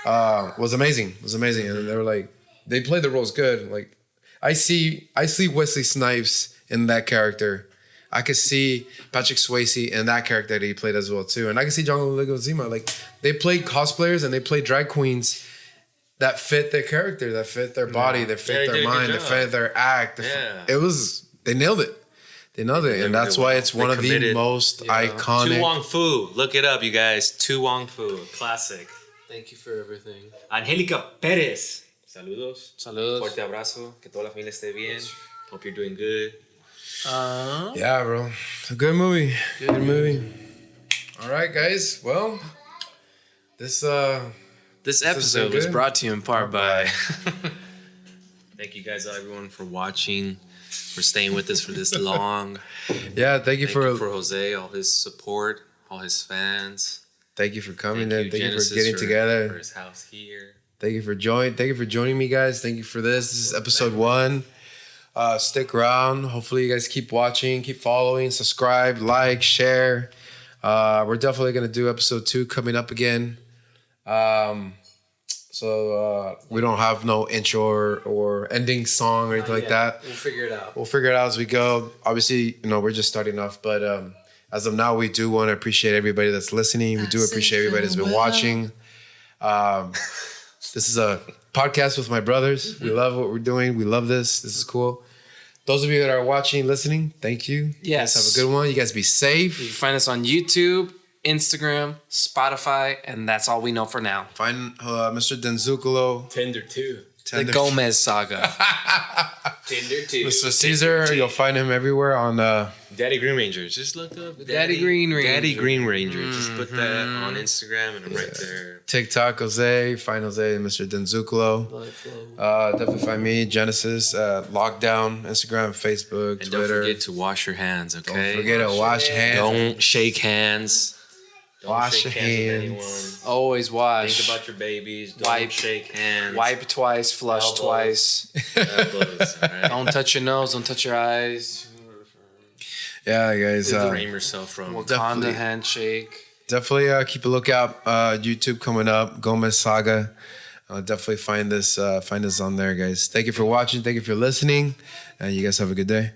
was amazing. It was amazing, and they were like, they played the roles good. Like I see Wesley Snipes in that character. I could see Patrick Swayze in that character that he played as well too, and I can see John Leguizamo. Like they played cosplayers and they played drag queens that fit their character, that fit their body, that fit they their did a good mind, that job. fit their act. Yeah. They nailed it. They nailed it, and that's why it's one of the committed. most Tu iconic. Wong Fu. Look it up, you guys. Tu Wong Fu. Classic. Thank you for everything. Angelica Perez. Saludos. Saludos. Fuerte abrazo. Que toda la familia esté bien. Hope you're doing good. Yeah, bro. It's a good movie. Good movie. All right, guys. Well, this episode was good. brought to you in part by. Thank you guys, everyone, for watching, for staying with us for this long. Yeah, thank you Thank you for Jose, all his support, all his fans. thank you for coming in. Thank you Genesis, for getting together. for his house here. Thank you for joining me, guys. Thank you for this. This is episode 1. Stick around. Hopefully you guys keep watching, keep following, subscribe, like, share. We're definitely gonna do episode 2 coming up again. So we don't have no intro or ending song or anything like that. We'll figure it out. We'll figure it out as we go. Obviously, we're just starting off, but as of now, we do want to appreciate everybody that's listening. We do appreciate everybody that's been watching. This is a podcast with my brothers. We love what we're doing. We love this. This is cool. Those of you that are watching, listening, thank you. Yes. You guys have a good one. You guys be safe. You can find us on YouTube, Instagram, Spotify, and that's all we know for now. Find Mr. Denzucolo. Tender too. The Gomez Saga. Tender too. Mr. Caesar. You'll find him everywhere on Daddy Green Rangers. Just look up Daddy Green Ranger. Daddy Green Ranger. Just put that on Instagram and I'm right there. TikTok, Jose. Find Jose and Mr. Denzucolo. Definitely find me, Genesis, Lockdown, Instagram, Facebook, And Twitter. don't forget to wash your hands, okay? Don't forget to wash hands. Don't shake hands. Don't Wash shake your hands with hands. anyone. Always wash. Think about your babies. Don't Wipe. shake hands. Wipe twice, flush Elbows. twice. Elbows, all right? Don't touch your nose, don't touch your eyes. Yeah, guys. Frame yourself from. Wakanda Definitely. handshake. Definitely keep a lookout. YouTube coming up. Gomez Saga. Definitely find us on there, guys. Thank you for watching. Thank you for listening. And you guys have a good day.